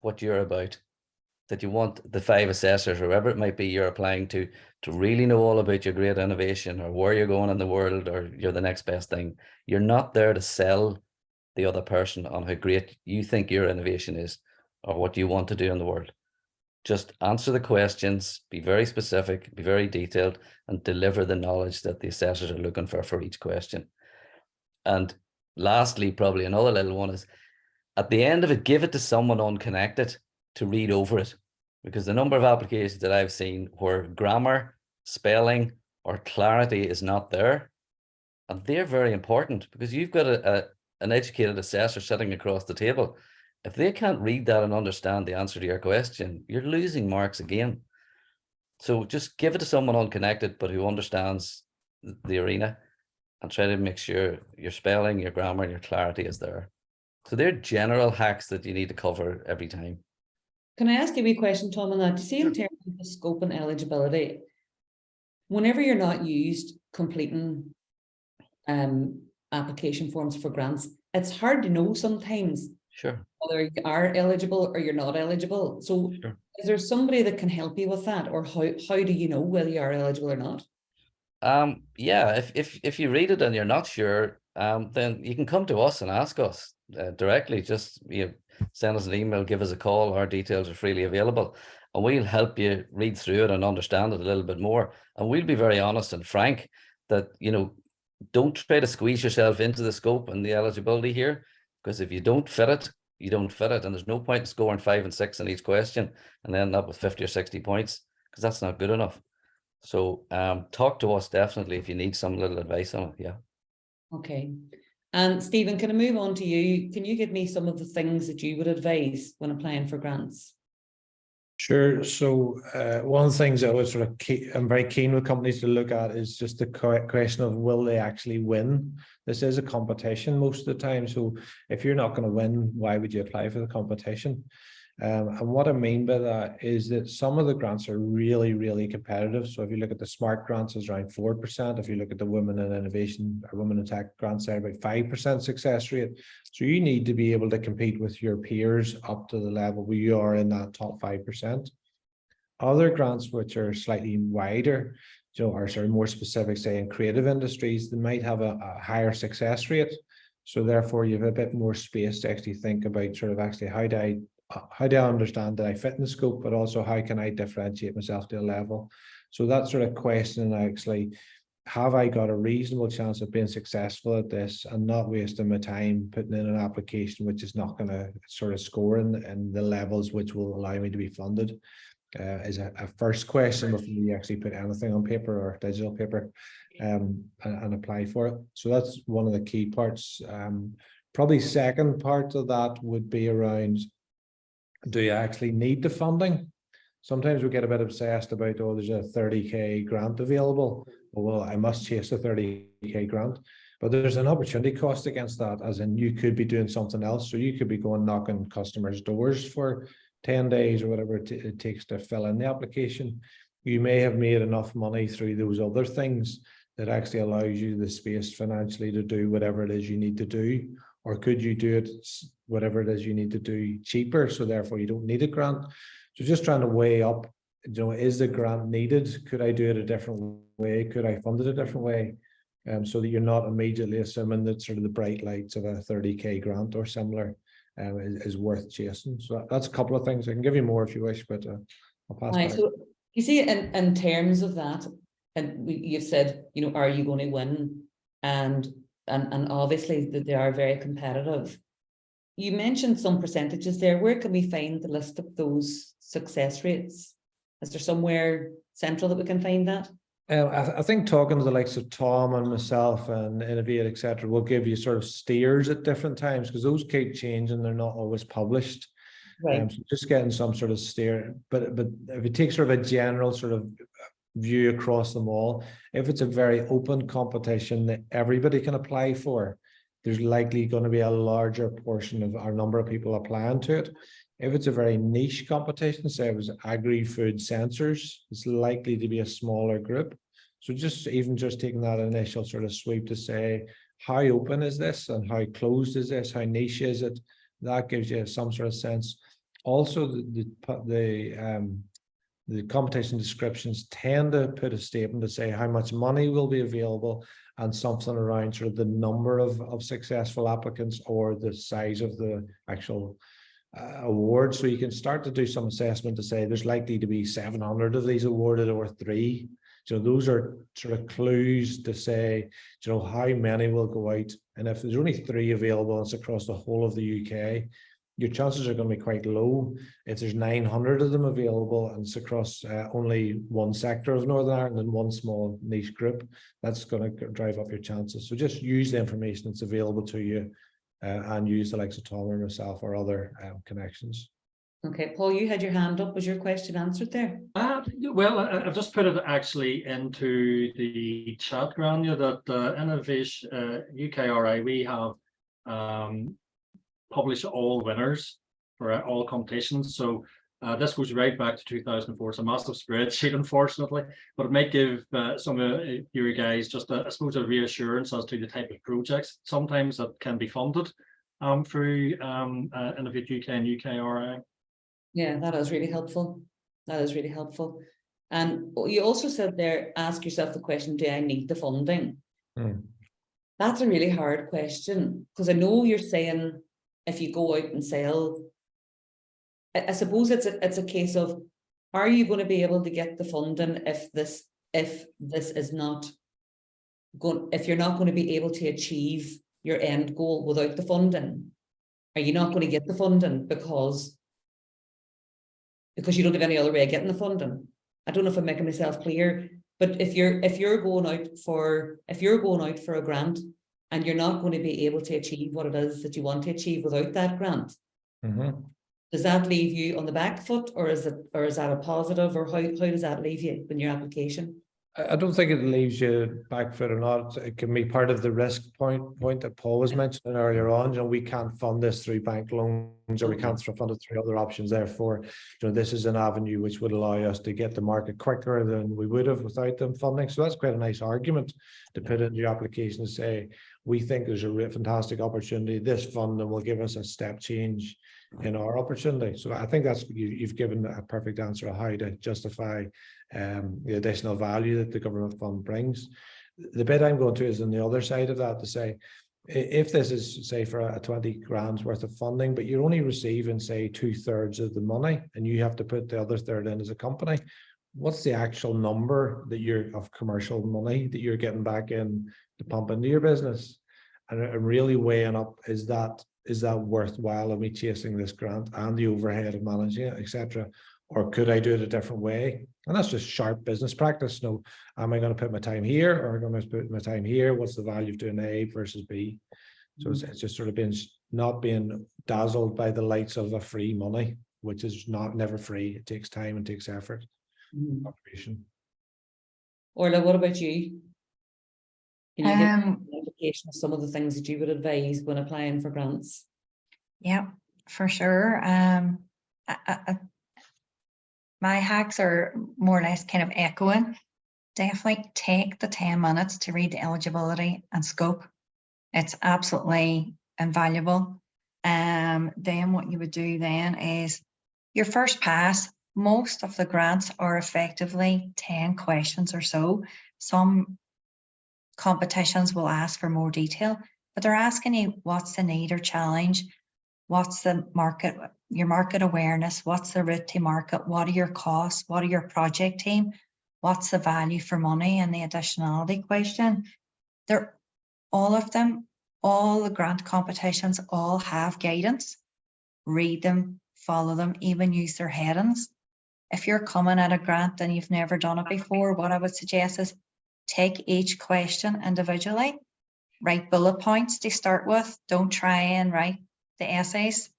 what you're about, that you want the 5 assessors, whoever it might be you're applying to really know all about your great innovation or where you're going in the world or you're the next best thing. You're not there to sell the other person on how great you think your innovation is or what you want to do in the world. Just answer the questions, be very specific, be very detailed, and deliver the knowledge that the assessors are looking for each question. And lastly, probably another little one is, at the end of it, give it to someone unconnected to read over it. Because the number of applications that I've seen where grammar, spelling, or clarity is not there, and they're very important because you've got an educated assessor sitting across the table. If they can't read that and understand the answer to your question, you're losing marks again. So just give it to someone unconnected, but who understands the arena, and try to make sure your spelling, your grammar, and your clarity is there. So they're general hacks that you need to cover every time. Can I ask you a wee question, Tom, on that? Do you see in terms the scope and eligibility, whenever you're not used completing application forms for grants, it's hard to know sometimes Sure. whether you are eligible or you're not eligible. So Sure. is there somebody that can help you with that, or how do you know whether you are eligible or not? Yeah, if you read it and you're not sure, then you can come to us and ask us directly. Just send us an email, give us a call. Our details are freely available, and we'll help you read through it and understand it a little bit more. And we'll be very honest and frank that, don't try to squeeze yourself into the scope and the eligibility here, because if you don't fit it, you don't fit it, and there's no point in scoring 5 and 6 in each question and end up with 50 or 60 points, because that's not good enough. So talk to us definitely if you need some little advice on it. Yeah. Okay. And Stephen, can I move on to you? Can you give me some of the things that you would advise when applying for grants? Sure. So one of the things I was I'm very keen with companies to look at is just the question of, will they actually win? This is a competition most of the time. So if you're not going to win, why would you apply for the competition? And what I mean by that is that some of the grants are really, really competitive. So if you look at the SMART grants, it's around 4%. If you look at the Women in Innovation or Women in Tech grants, they're about 5% success rate. So you need to be able to compete with your peers up to the level where you are in that top 5%. Other grants which are slightly wider, are sort of more specific, say in creative industries, they might have a higher success rate. So therefore you have a bit more space to actually think about sort of actually how do I understand that I fit in the scope, but also how can I differentiate myself to a level? So that sort of question, actually, have I got a reasonable chance of being successful at this and not wasting my time putting in an application which is not going to sort of score in the levels which will allow me to be funded? Is a first question before you actually put anything on paper or digital paper and apply for it. So that's one of the key parts. Probably second part of that would be around, do you actually need the funding? Sometimes we get a bit obsessed about, oh, there's a 30k grant available. Well, I must chase a 30k grant. But there's an opportunity cost against that, as in you could be doing something else. So you could be going knocking customers' doors for 10 days or whatever it takes to fill in the application. You may have made enough money through those other things that actually allows you the space financially to do whatever it is you need to do. Or could you do it, whatever it is you need to do, cheaper, so therefore you don't need a grant? So just trying to weigh up, is the grant needed? Could I do it a different way? Could I fund it a different way? So that you're not immediately assuming that sort of the bright lights of a 30k grant or similar is worth chasing. So that's a couple of things. I can give you more if you wish, but I'll pass back. So you see, in terms of that, and you've said, are you going to win? And obviously that they are very competitive. You mentioned some percentages there. Where can we find the list of those success rates? Is there somewhere central that we can find that? I think talking to the likes of Tom and myself and Innovate, etc., will give you sort of steers at different times, because those keep changing. They're not always published. Right. So just getting some sort of steer. But if you take sort of a general sort of view across them all, if it's a very open competition that everybody can apply for, there's likely going to be a larger portion of our number of people applying to it. If it's a very niche competition, say it was agri-food sensors, it's likely to be a smaller group. So just taking that initial sort of sweep to say, how open is this and how closed is this? How niche is it? That gives you some sort of sense. Also, the competition descriptions tend to put a statement to say how much money will be available and something around sort of the number of successful applicants or the size of the actual award. So you can start to do some assessment to say there's likely to be 700 of these awarded or 3. So those are sort of clues to say, how many will go out. And if there's only 3 available and it's across the whole of the UK, your chances are going to be quite low. If there's 900 of them available and it's across only one sector of Northern Ireland and one small niche group, that's going to drive up your chances. So just use the information that's available to you and use the likes of Tom or myself or other connections. Okay, Paul, you had your hand up. Was your question answered there? Well, I've just put it actually into the chat, Grania, that Innovation UKRI, we have publish all winners for all competitions. So This goes right back to 2004. It's a massive spreadsheet, unfortunately, but it might give some of you guys just, I suppose, a reassurance as to the type of projects sometimes that can be funded through Innovate UK and UKRI. Yeah, that is really helpful. That is really helpful. And you also said there, ask yourself the question, do I need the funding? That's a really hard question, because I know you're saying if you go out and sell, I suppose it's a case of, are you going to be able to get the funding if this is not going, if you're not going to be able to achieve your end goal without the funding? Are you not going to get the funding because you don't have any other way of getting the funding? I don't know if I'm making myself clear, but if you're going out for a grant and you're not going to be able to achieve what it is that you want to achieve without that grant, does that leave you on the back foot, or is that a positive, or how does that leave you in your application? I don't think it leaves you back foot or not. It can be part of the risk point that Paul was mentioning earlier on. You know, we can't fund this through bank loans, or we can't fund it through other options. Therefore, you know, this is an avenue which would allow us to get the market quicker than we would have without them funding. So that's quite a nice argument to put in your application, to say, we think there's a fantastic opportunity. This funding will give us a step change in our opportunity. So I think that's, you've given a perfect answer of how to justify the additional value that the government fund brings. The bit I'm going to is on the other side of that, to say, if this is, say, for a 20 grand's worth of funding, but you're only receiving, say, 2/3 of the money, and you have to put the other third in as a company, what's the actual number that you're of commercial money that you're getting back in to pump into your business? And really weighing up, is that worthwhile of me chasing this grant and the overhead of managing it, etc., or could I do it a different way? And that's just sharp business practice. No, am I going to put my time here, or am I going to put my time here? What's the value of doing A versus B? So it's just sort of not being dazzled by the lights of a free money, which is never free. It takes time and takes effort. Contribution. Orla, what about you? Can you give an indication of some of the things that you would advise when applying for grants? Yeah, for sure. My hacks are more or less kind of echoing. Definitely take the 10 minutes to read the eligibility and scope. It's absolutely invaluable. Then what you would do then is your first pass. Most of the grants are effectively 10 questions or so. Some competitions will ask for more detail, but they're asking you what's the need or challenge, what's the market, your market awareness, what's the route to market, what are your costs, what are your project team, what's the value for money, and the additionality question. They're all of them, all the grant competitions all have guidance. Read them, follow them, even use their headings. If you're coming at a grant and you've never done it before, what I would suggest is take each question individually, write bullet points to start with. Don't try and write the essays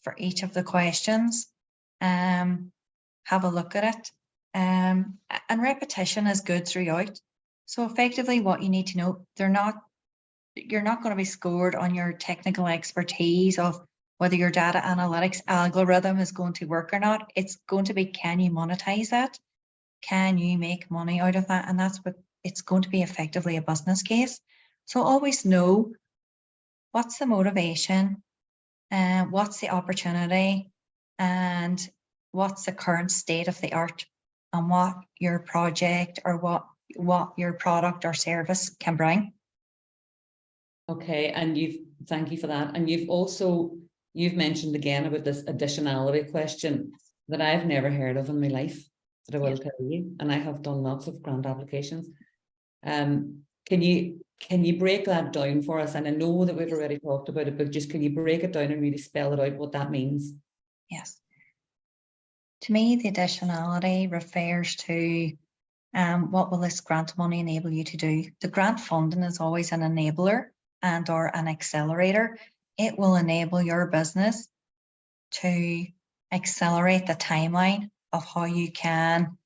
for each of the questions. Have a look at it. And repetition is good throughout. So effectively what you need to know, you're not going to be scored on your technical expertise of whether your data analytics algorithm is going to work or not. It's going to be, can you monetize that? Can you make money out of that? And that's what it's going to be, effectively a business case. So always know what's the motivation, and what's the opportunity, and what's the current state of the art, and what your project or what your product or service can bring. Okay, and thank you for that. And you've mentioned again about this additionality question that I've never heard of in my life, that I will tell you, and I have done lots of grant applications. Can you break that down for us? And I know that we've already talked about it, but just can you break it down and really spell it out what that means? Yes. To me, the additionality refers to what will this grant money enable you to do? The grant funding is always an enabler and or an accelerator. It will enable your business to accelerate the timeline of how you can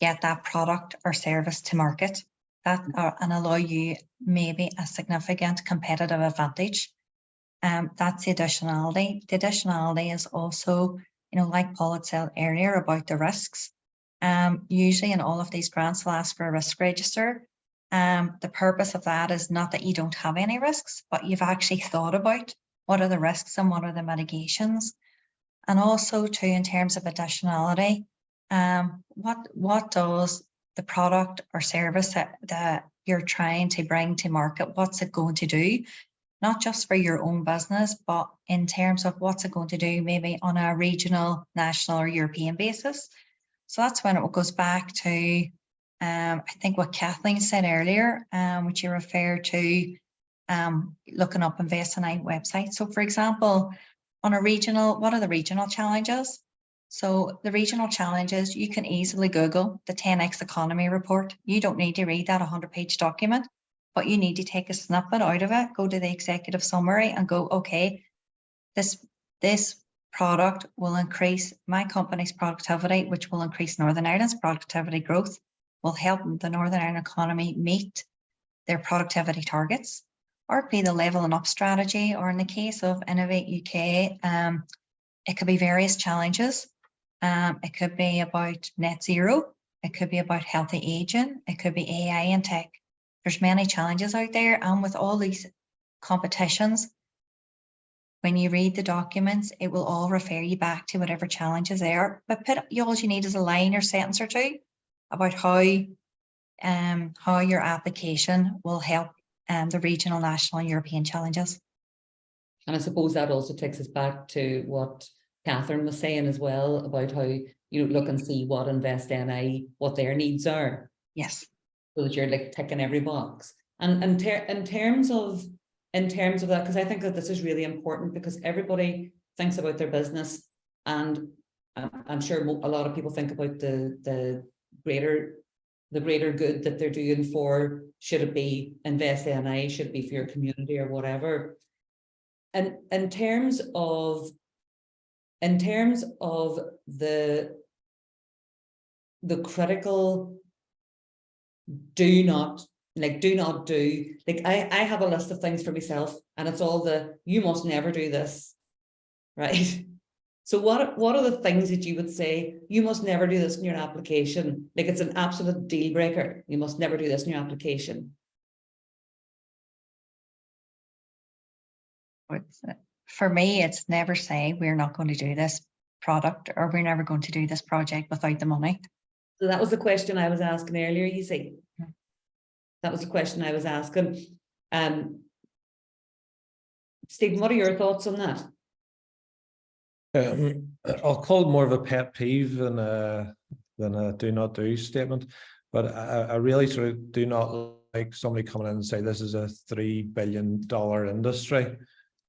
get that product or service to market, and allow you maybe a significant competitive advantage. That's the additionality. The additionality is also you know, like Paul had said earlier about the risks. Usually in all of these grants, they'll ask for a risk register. The purpose of that is not that you don't have any risks, but you've actually thought about what are the risks and what are the mitigations. And also too, in terms of additionality, what does the product or service that you're trying to bring to market, what's it going to do? Not just for your own business, but in terms of what's it going to do maybe on a regional, national or European basis. So that's when it goes back to, I think what Kathleen said earlier, which you referred to, looking up InvestNI website. So for example, on a regional, what are the regional challenges? So the regional challenges, you can easily Google the 10X economy report. You don't need to read that 100-page document, but you need to take a snippet out of it, go to the executive summary and go, okay, this product will increase my company's productivity, which will increase Northern Ireland's productivity growth, will help the Northern Ireland economy meet their productivity targets, or it could be the leveling up strategy, or in the case of Innovate UK, it could be various challenges. It could be about net zero, it could be about healthy aging, it could be AI and tech. There's many challenges out there, and with all these competitions, when you read the documents, it will all refer you back to whatever challenges they are. But all you need is a line or sentence or two about how your application will help the regional, national and European challenges. And I suppose that also takes us back to what Catherine was saying as well about how you look and see what InvestNI, what their needs are. Yes. So that you're like ticking every box. And in terms of that, because I think that this is really important, because everybody thinks about their business, and I'm sure a lot of people think about the greater good that they're doing for, should it be InvestNI, should it be for your community or whatever. And in terms of the critical do not do, like I have a list of things for myself, and it's all you must never do this, right? So what are the things that you would say, you must never do this in your application? Like it's an absolute deal breaker. You must never do this in your application. For me, it's never say we're not going to do this product, or we're never going to do this project without the money. So that was the question I was asking earlier, you see. That was the question I was asking. Stephen, what are your thoughts on that? I'll call it more of a pet peeve than a do not do statement, but I really sort of do not like somebody coming in and say this is a $3 billion industry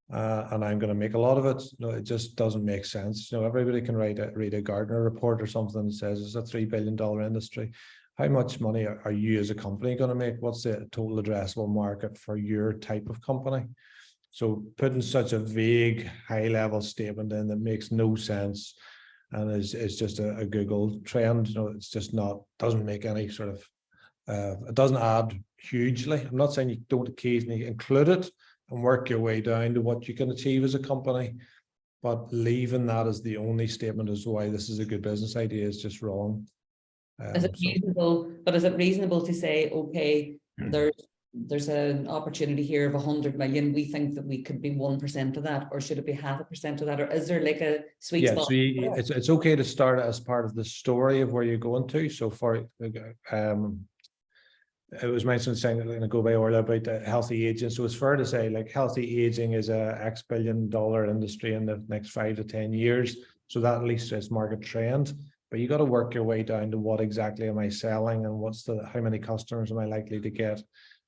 and I'm going to make a lot of it. No, it just doesn't make sense. You know, everybody can read a Gartner report or something that says it's a $3 billion industry. How much money are you as a company going to make? What's the total addressable market for your type of company? So putting such a vague, high-level statement in that makes no sense and is just a Google trend. You know, it's just doesn't make any sort of, it doesn't add hugely. I'm not saying you don't occasionally include it and work your way down to what you can achieve as a company, but leaving that as the only statement as why this is a good business idea is just wrong. Is it reasonable? But is it reasonable to say, okay, there's an opportunity here of 100 million. We think that we could be 1% of that, or should it be 0.5% of that, or is there like a sweet spot? So it's okay to start as part of the story of where you're going to. So for it was mentioned saying that going to go by Orla about healthy aging. So it's fair to say like healthy aging is a X billion-dollar industry in the next 5 to 10 years. So that at least is market trend. But you got to work your way down to what exactly am I selling, and how many customers am I likely to get,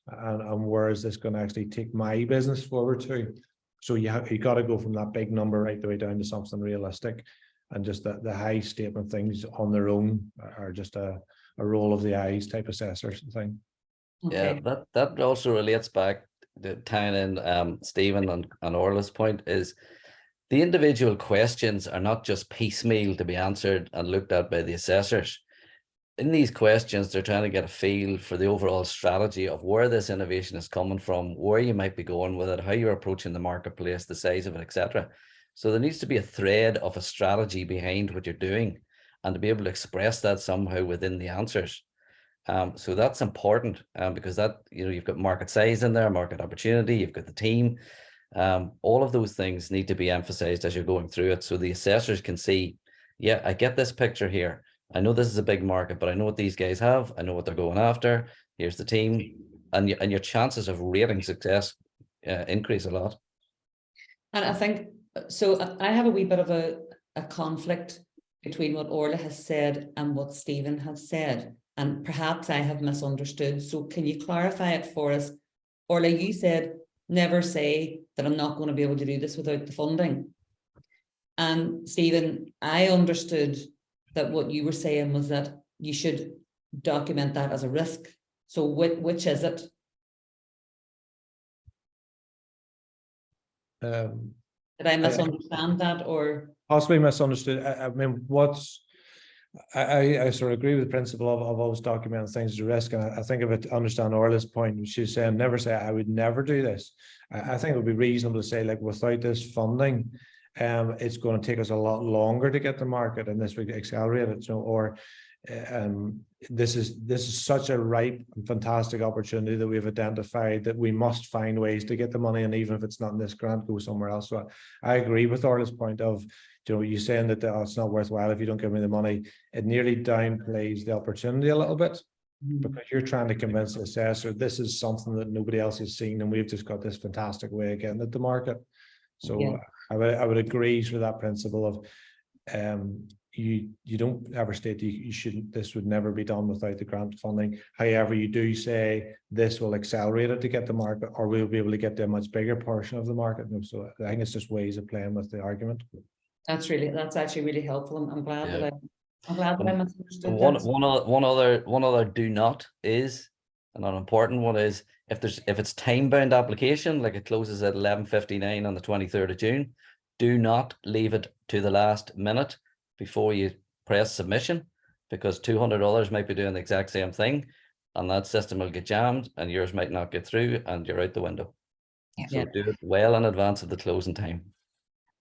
and where is this going to actually take my business forward to? So you got to go from that big number right the way down to something realistic, and just the high statement things on their own are just a roll of the eyes type assessor thing. Okay. Yeah, that also relates back to tying in Stephen and Orla's point is the individual questions are not just piecemeal to be answered and looked at by the assessors. In these questions, they're trying to get a feel for the overall strategy of where this innovation is coming from, where you might be going with it, how you're approaching the marketplace, the size of it, etc. So there needs to be a thread of a strategy behind what you're doing, and to be able to express that somehow within the answers. So that's important, because that, you've got market size in there, market opportunity, you've got the team. All of those things need to be emphasized as you're going through it, so the assessors can see, yeah, I get this picture here. I know this is a big market, but I know what these guys have. I know what they're going after. Here's the team, and your chances of rating success increase a lot. And I think, so I have a wee bit of a conflict between what Orla has said and what Stephen has said, and perhaps I have misunderstood. So can you clarify it for us? Orla, you said, never say that I'm not going to be able to do this without the funding. And Stephen, I understood that what you were saying was that you should document that as a risk. So which is it? Did I misunderstand that, or? Possibly misunderstood. I mean, I sort of agree with the principle of always documenting things as a risk. And I think if I understand Orla's point, she's saying never say I would never do this. I think it would be reasonable to say, like, without this funding, it's going to take us a lot longer to get the market, and this would accelerate it. So, or this is such a ripe and fantastic opportunity that we've identified that we must find ways to get the money, and even if it's not in this grant, go somewhere else. So I agree with Orla's point of, you saying that it's not worthwhile if you don't give me the money. It nearly downplays the opportunity a little bit, because you're trying to convince the assessor this is something that nobody else has seen, and we've just got this fantastic way of getting at the market. So yeah. I would agree with that principle of you don't ever state you shouldn't, this would never be done without the grant funding. However, you do say this will accelerate it to get the market, or we'll be able to get to a much bigger portion of the market. So I think it's just ways of playing with the argument. That's actually really helpful. I'm glad that I misunderstood. One other do not is, and an important one is, if it's time-bound application, like it closes at 11:59 on the 23rd of June, do not leave it to the last minute before you press submission, because 200 others might be doing the exact same thing, and that system will get jammed and yours might not get through and you're out the window. Yeah. So do it well in advance of the closing time.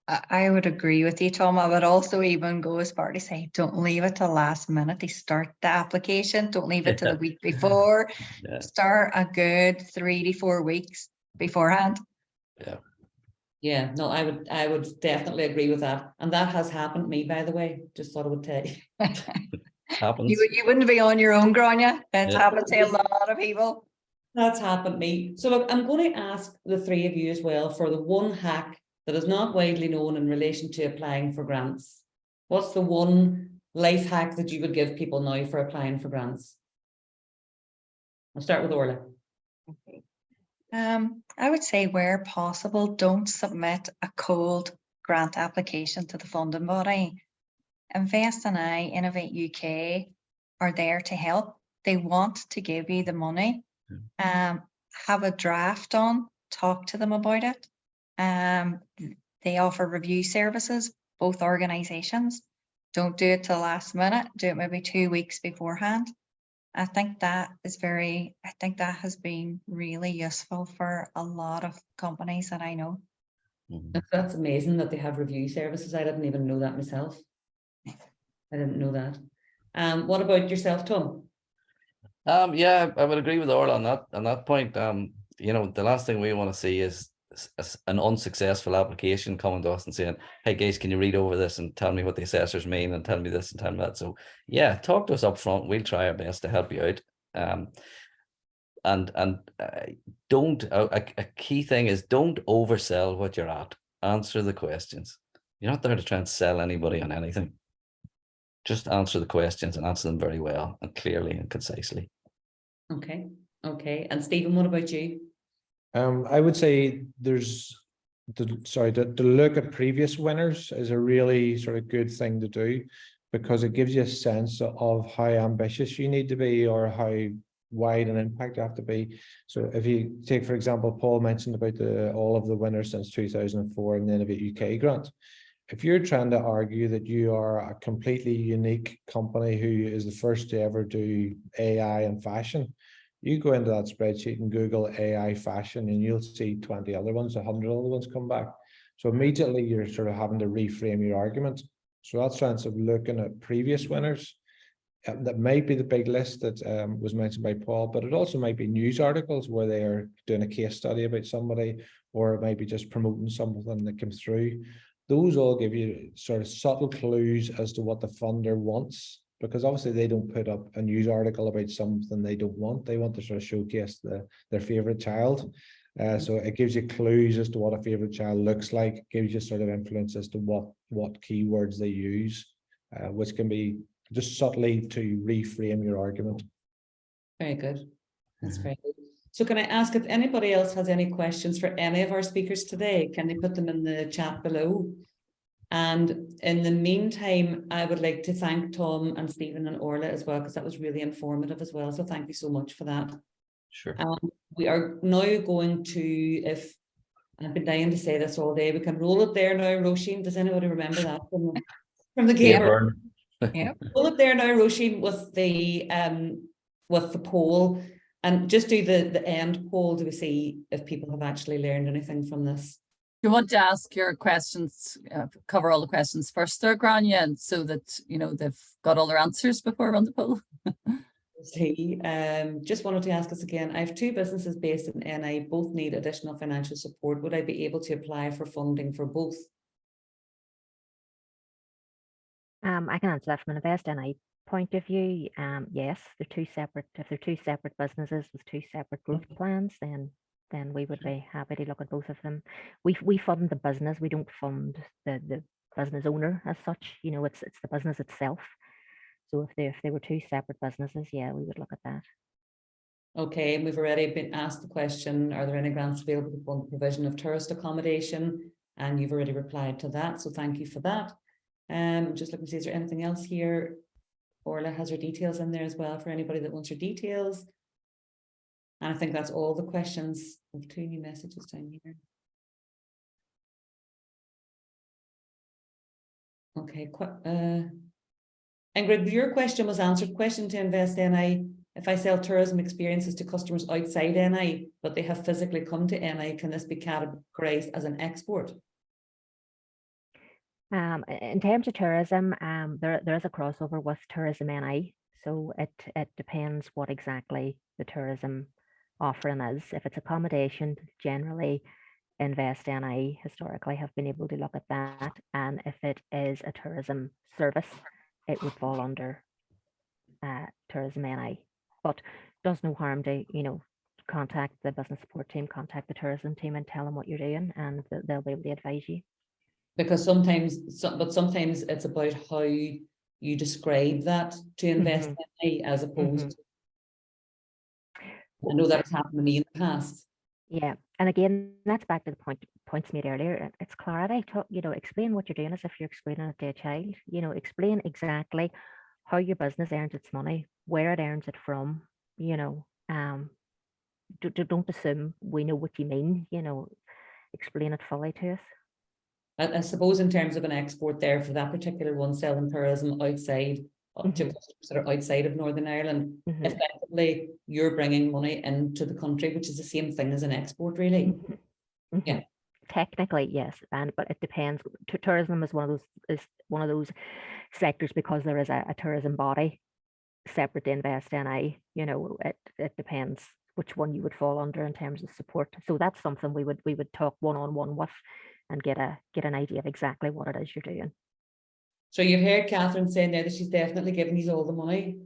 I would agree with you, Tom. I would also even go as far to say, don't leave it to the last minute to start the application. Don't leave it to the week before. Yeah. Start a good 3 to 4 weeks beforehand. Yeah. Yeah, no, I would definitely agree with that. And that has happened to me, by the way. Just thought I would tell you. Happens. You wouldn't be on your own, Grania. It's happened to a lot of people. That's happened to me. So look, I'm going to ask the three of you as well for the one hack that is not widely known in relation to applying for grants. What's the one life hack that you would give people now for applying for grants? I'll start with Orla. Okay. I would say, where possible, don't submit a cold grant application to the funding body. Invest in I, Innovate UK are there to help. They want to give you the money. Have a draft on, talk to them about it. They offer review services, both organizations. Don't do it till last minute, do it maybe 2 weeks beforehand. I think that has been really useful for a lot of companies that I know. That's amazing that they have review services. I didn't even know that myself. I didn't know that. What about yourself, Tom? Yeah, I would agree with Orla on that point. The last thing we want to see is an unsuccessful application coming to us and saying, hey guys, can you read over this and tell me what the assessors mean and tell me this and tell me that. So yeah, talk to us up front. We'll try our best to help you out. A key thing is, don't oversell what you're at. Answer the questions. You're not there to try and sell anybody on anything. Just answer the questions and answer them very well and clearly and concisely. Okay. And Stephen, what about you? I would say to look at previous winners is a really sort of good thing to do, because it gives you a sense of how ambitious you need to be or how wide an impact you have to be. So if you take, for example, Paul mentioned about all of the winners since 2004 in the Innovate UK grant. If you're trying to argue that you are a completely unique company who is the first to ever do AI and fashion, you go into that spreadsheet and Google AI fashion and you'll see 20 other ones, 100 other ones come back. So immediately you're sort of having to reframe your argument. So that sense of looking at previous winners, that might be the big list that was mentioned by Paul, but it also might be news articles where they are doing a case study about somebody, or it might be just promoting something that comes through. Those all give you sort of subtle clues as to what the funder wants, because obviously they don't put up a news article about something they don't want. They want to sort of showcase their favorite child. So it gives you clues as to what a favorite child looks like. It gives you sort of influence as to what keywords they use, which can be just subtly to reframe your argument. Very good. That's very good. So can I ask if anybody else has any questions for any of our speakers today? Can they put them in the chat below? And in the meantime, I would like to thank Tom and Stephen and Orla as well, because that was really informative as well. So thank you so much for that. Sure. We are now going to, if I've been dying to say this all day, we can roll it there now, Roisin. Does anybody remember that from the game? Yeah. Roll it there now, Roisin, with the poll, and just do the end poll to see if people have actually learned anything from this. You want to ask your questions, cover all the questions first there, Grania, and so that, you know, they've got all their answers before we run the poll. Just wanted to ask us again, I have two businesses based in NI, both need additional financial support. Would I be able to apply for funding for both? I can answer that from an Invest NI point of view. Yes, they're two separate. If they're two separate businesses with two separate growth plans, then we would be happy to look at both of them. We fund the business. We don't fund the business owner as such. You know, it's the business itself. So if they were two separate businesses, yeah, we would look at that. Okay, and we've already been asked the question, are there any grants available to fund the provision of tourist accommodation? And you've already replied to that, so thank you for that. Just looking to see, is there anything else here? Orla has her details in there as well for anybody that wants her details. And I think that's all the questions. I have two new messages down here. Okay, Ingrid, your question was answered. Question to Invest NI. If I sell tourism experiences to customers outside NI, but they have physically come to NI, can this be categorized as an export? In terms of tourism, there is a crossover with Tourism NI. So it depends what exactly the tourism offering is. If it's accommodation, generally Invest NI historically have been able to look at that. And if it is a tourism service, it would fall under Tourism NI. But does no harm to, you know, contact the business support team, contact the tourism team and tell them what you're doing, and they'll be able to advise you. Because sometimes it's about how you describe that to Invest NI as opposed to, I know that's happened to me in the past. Yeah, and again, that's back to the points made earlier. It's clarity. You know, explain what you're doing as if you're explaining it to a child. You know, explain exactly how your business earns its money, where it earns it from. You know, don't assume we know what you mean. You know, explain it fully to us. I suppose in terms of an export there for that particular one, selling tourism outside to customers that are outside of Northern Ireland, effectively you're bringing money into the country, which is the same thing as an export, really. Yeah, technically yes, but it depends. Tourism is one of those sectors, because there is a tourism body separate to Invest NI. You know, it depends which one you would fall under in terms of support. So that's something we would talk one-on-one with and get an idea of exactly what it is you're doing. So you've heard Catherine saying there that she's definitely giving you all the money.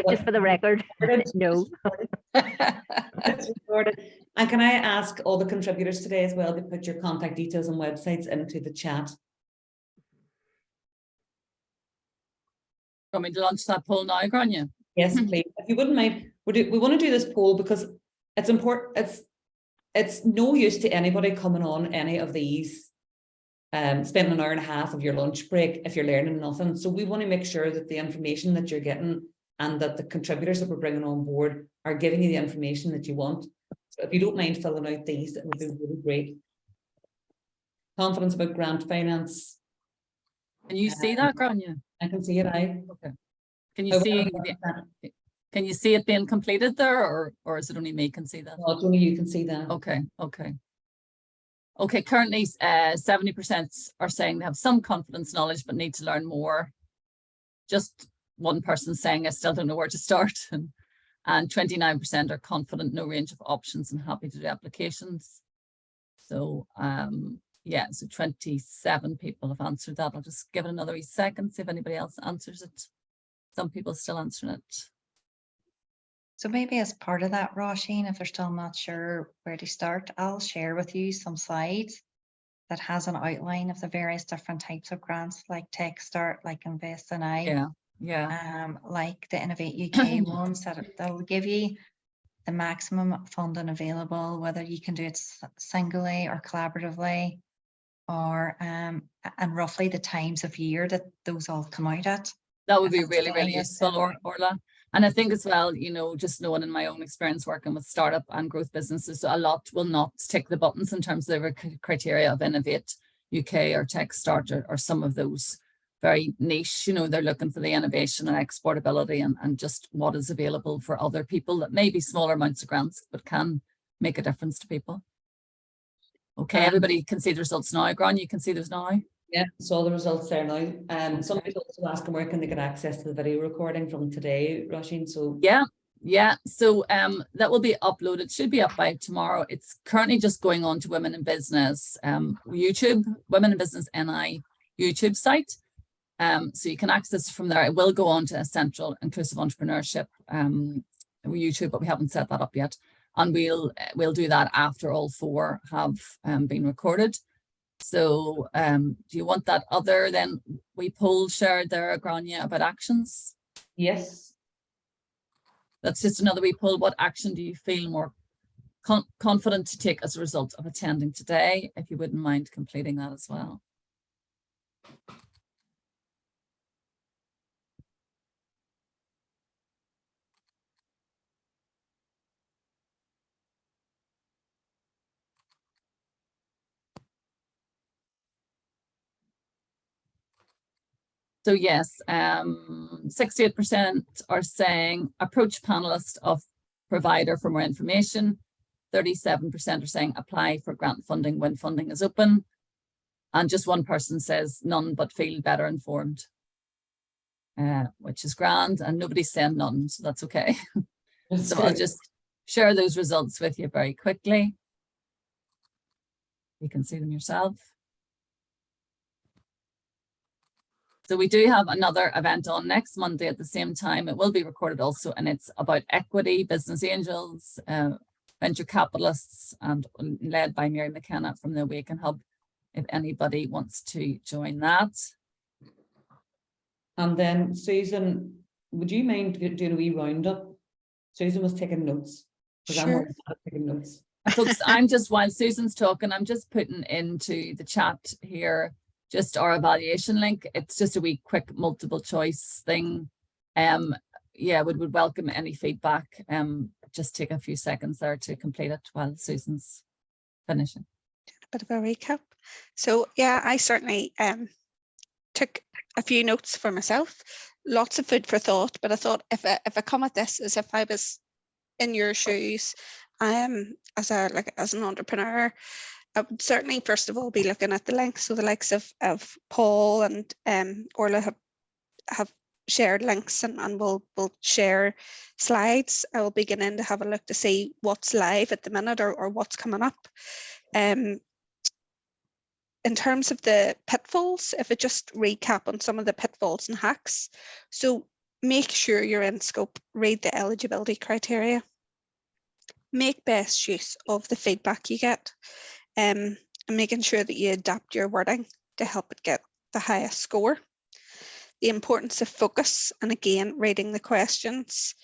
Just for the record, no. It's recorded. And can I ask all the contributors today as well to put your contact details and websites into the chat? Want me to launch that poll now, Grania? Yes, please. If you wouldn't mind, we want to do this poll because it's important. It's no use to anybody coming on any of these, spending an hour and a half of your lunch break if you're learning nothing. So we want to make sure that the information that you're getting and that the contributors that we're bringing on board are giving you the information that you want. So if you don't mind filling out these, it would be really great. Confidence about grant finance. Can you see that, Grania? I can see it. Okay. Can you see it being completed there, or is it only me can see that? No, it's only you can see that. Okay. Okay, currently 70% are saying they have some confidence knowledge but need to learn more. Just one person saying I still don't know where to start, and 29% are confident, no range of options and happy to do applications. So yeah, so 27 people have answered that. I'll just give it another wee second, see if anybody else answers it. Some people still answering it. So maybe as part of that, Roisin, if they're still not sure where to start, I'll share with you some slides that has an outline of the various different types of grants, like Tech Start, like Invest in I, like the Innovate UK ones that'll give you the maximum funding available, whether you can do it singly or collaboratively, or and roughly the times of year that those all come out at. That would be really, really useful, Orla. And I think as well, you know, just knowing in my own experience working with startup and growth businesses, a lot will not tick the buttons in terms of the criteria of Innovate UK or Tech Start or some of those very niche, you know, they're looking for the innovation and exportability and just what is available for other people that may be smaller amounts of grants, but can make a difference to people. Okay, everybody can see the results now. Gran, you can see those now. Yeah, saw the results there now. Somebody's also asking where can they get access to the video recording from today, Roisin? So yeah. So that will be uploaded, should be up by tomorrow. It's currently just going on to Women in Business YouTube, Women in Business NI YouTube site. So you can access from there. It will go on to Essential Inclusive Entrepreneurship YouTube, but we haven't set that up yet. And we'll do that after all 4 have been recorded. So do you want that other than we poll shared there, Grania, about actions? yes. That's just another wee poll. What action do you feel more confident to take as a result of attending today? If you wouldn't mind completing that as well. So yes, 68% are saying approach panelist of provider for more information. 37% are saying apply for grant funding when funding is open. And just one person says none but feel better informed, which is grand, and nobody's saying none, so that's okay. So I'll just share those results with you very quickly. You can see them yourself. So we do have another event on next Monday at the same time. It will be recorded also, and it's about equity, business angels, venture capitalists, and led by Mary McKenna from the Awaken Hub, if anybody wants to join that. And then Susan, would you mind doing a wee roundup? Susan was taking notes. Sure. I'm taking notes. Folks, I'm just, while Susan's talking, I'm just putting into the chat here just our evaluation link. It's just a wee quick multiple choice thing. Yeah, we would welcome any feedback. Just take a few seconds there to complete it while Susan's finishing. A bit of a recap. So yeah, I certainly took a few notes for myself. Lots of food for thought, but I thought if I come at this as if I was in your shoes, as an entrepreneur, I would certainly first of all be looking at the links. So the likes of Paul and Orla have shared links, and we'll share slides. I will be beginning to have a look to see what's live at the minute or what's coming up. In terms of the pitfalls, if I just recap on some of the pitfalls and hacks. So make sure you're in scope, read the eligibility criteria, make best use of the feedback you get, and making sure that you adapt your wording to help it get the highest score. The importance of focus, and again, reading the questions,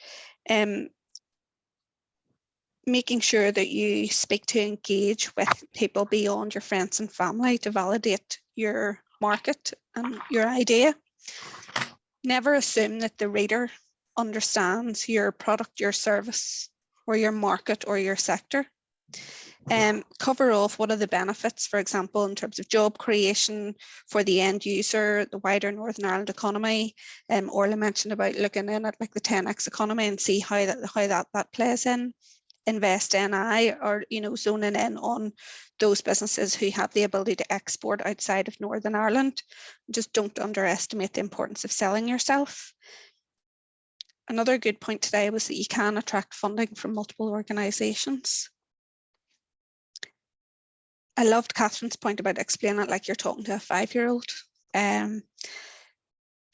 making sure that you speak to engage with people beyond your friends and family to validate your market and your idea. Never assume that the reader understands your product, your service, or your market or your sector. Cover off what are the benefits, for example, in terms of job creation for the end user, the wider Northern Ireland economy. Orla mentioned about looking in at like the 10x economy and see how that plays in. Invest NI are, zoning in on those businesses who have the ability to export outside of Northern Ireland. Just don't underestimate the importance of selling yourself. Another good point today was that you can attract funding from multiple organisations. I loved Catherine's point about explaining it like you're talking to a 5-year-old.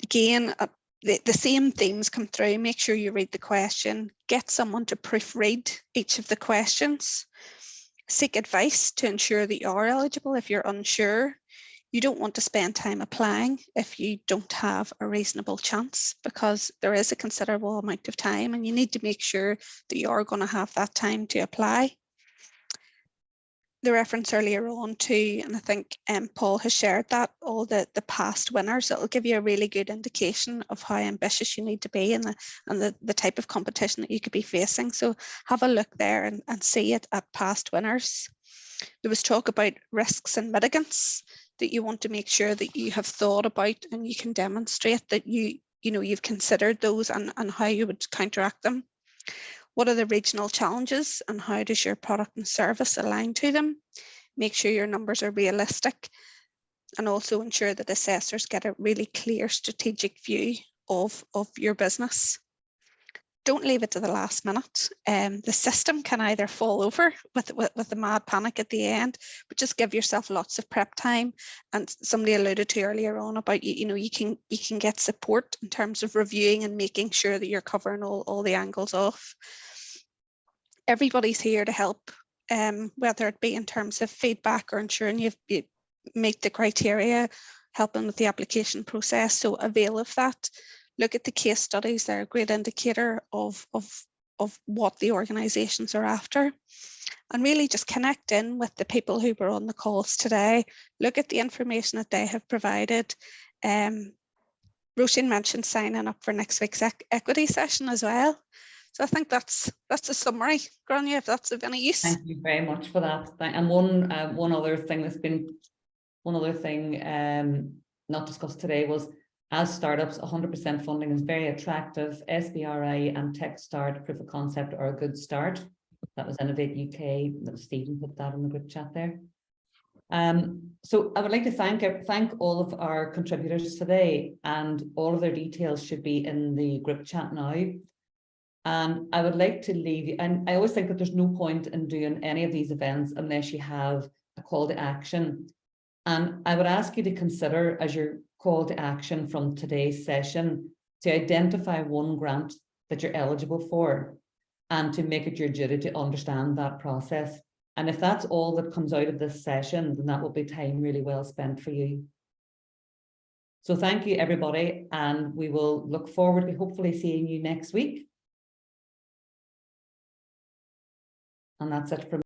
Again, the same themes come through. Make sure you read the question, get someone to proofread each of the questions, seek advice to ensure that you are eligible if you're unsure. You don't want to spend time applying if you don't have a reasonable chance, because there is a considerable amount of time and you need to make sure that you are going to have that time to apply. The reference earlier on to, and I think Paul has shared that, all the past winners, it'll give you a really good indication of how ambitious you need to be and the type of competition that you could be facing. So have a look there and see it at past winners. There was talk about risks and mitigants that you want to make sure that you have thought about and you can demonstrate that you've considered those and how you would counteract them. What are the regional challenges and how does your product and service align to them? Make sure your numbers are realistic and also ensure that assessors get a really clear strategic view of your business. Don't leave it to the last minute. The system can either fall over with the mad panic at the end, but just give yourself lots of prep time. And somebody alluded to earlier on about, you can get support in terms of reviewing and making sure that you're covering all the angles off. Everybody's here to help, whether it be in terms of feedback or ensuring you meet the criteria, helping with the application process. So avail of that. Look at the case studies. They're a great indicator of what the organisations are after. And really just connect in with the people who were on the calls today. Look at the information that they have provided. Roisin mentioned signing up for next week's equity session as well. So I think that's a summary. Grania, if that's of any use. Thank you very much for that. And one other thing not discussed today was, as startups, 100% funding is very attractive. SBRI and TechStart proof of concept are a good start. That was Innovate UK. Stephen put that in the group chat there. So I would like to thank all of our contributors today, and all of their details should be in the group chat now. And I would like to leave you, and I always think that there's no point in doing any of these events unless you have a call to action. And I would ask you to consider, as your call to action from today's session, to identify one grant that you're eligible for and to make it your duty to understand that process. And if that's all that comes out of this session, then that will be time really well spent for you. So thank you, everybody, and we will look forward to hopefully seeing you next week. And that's it from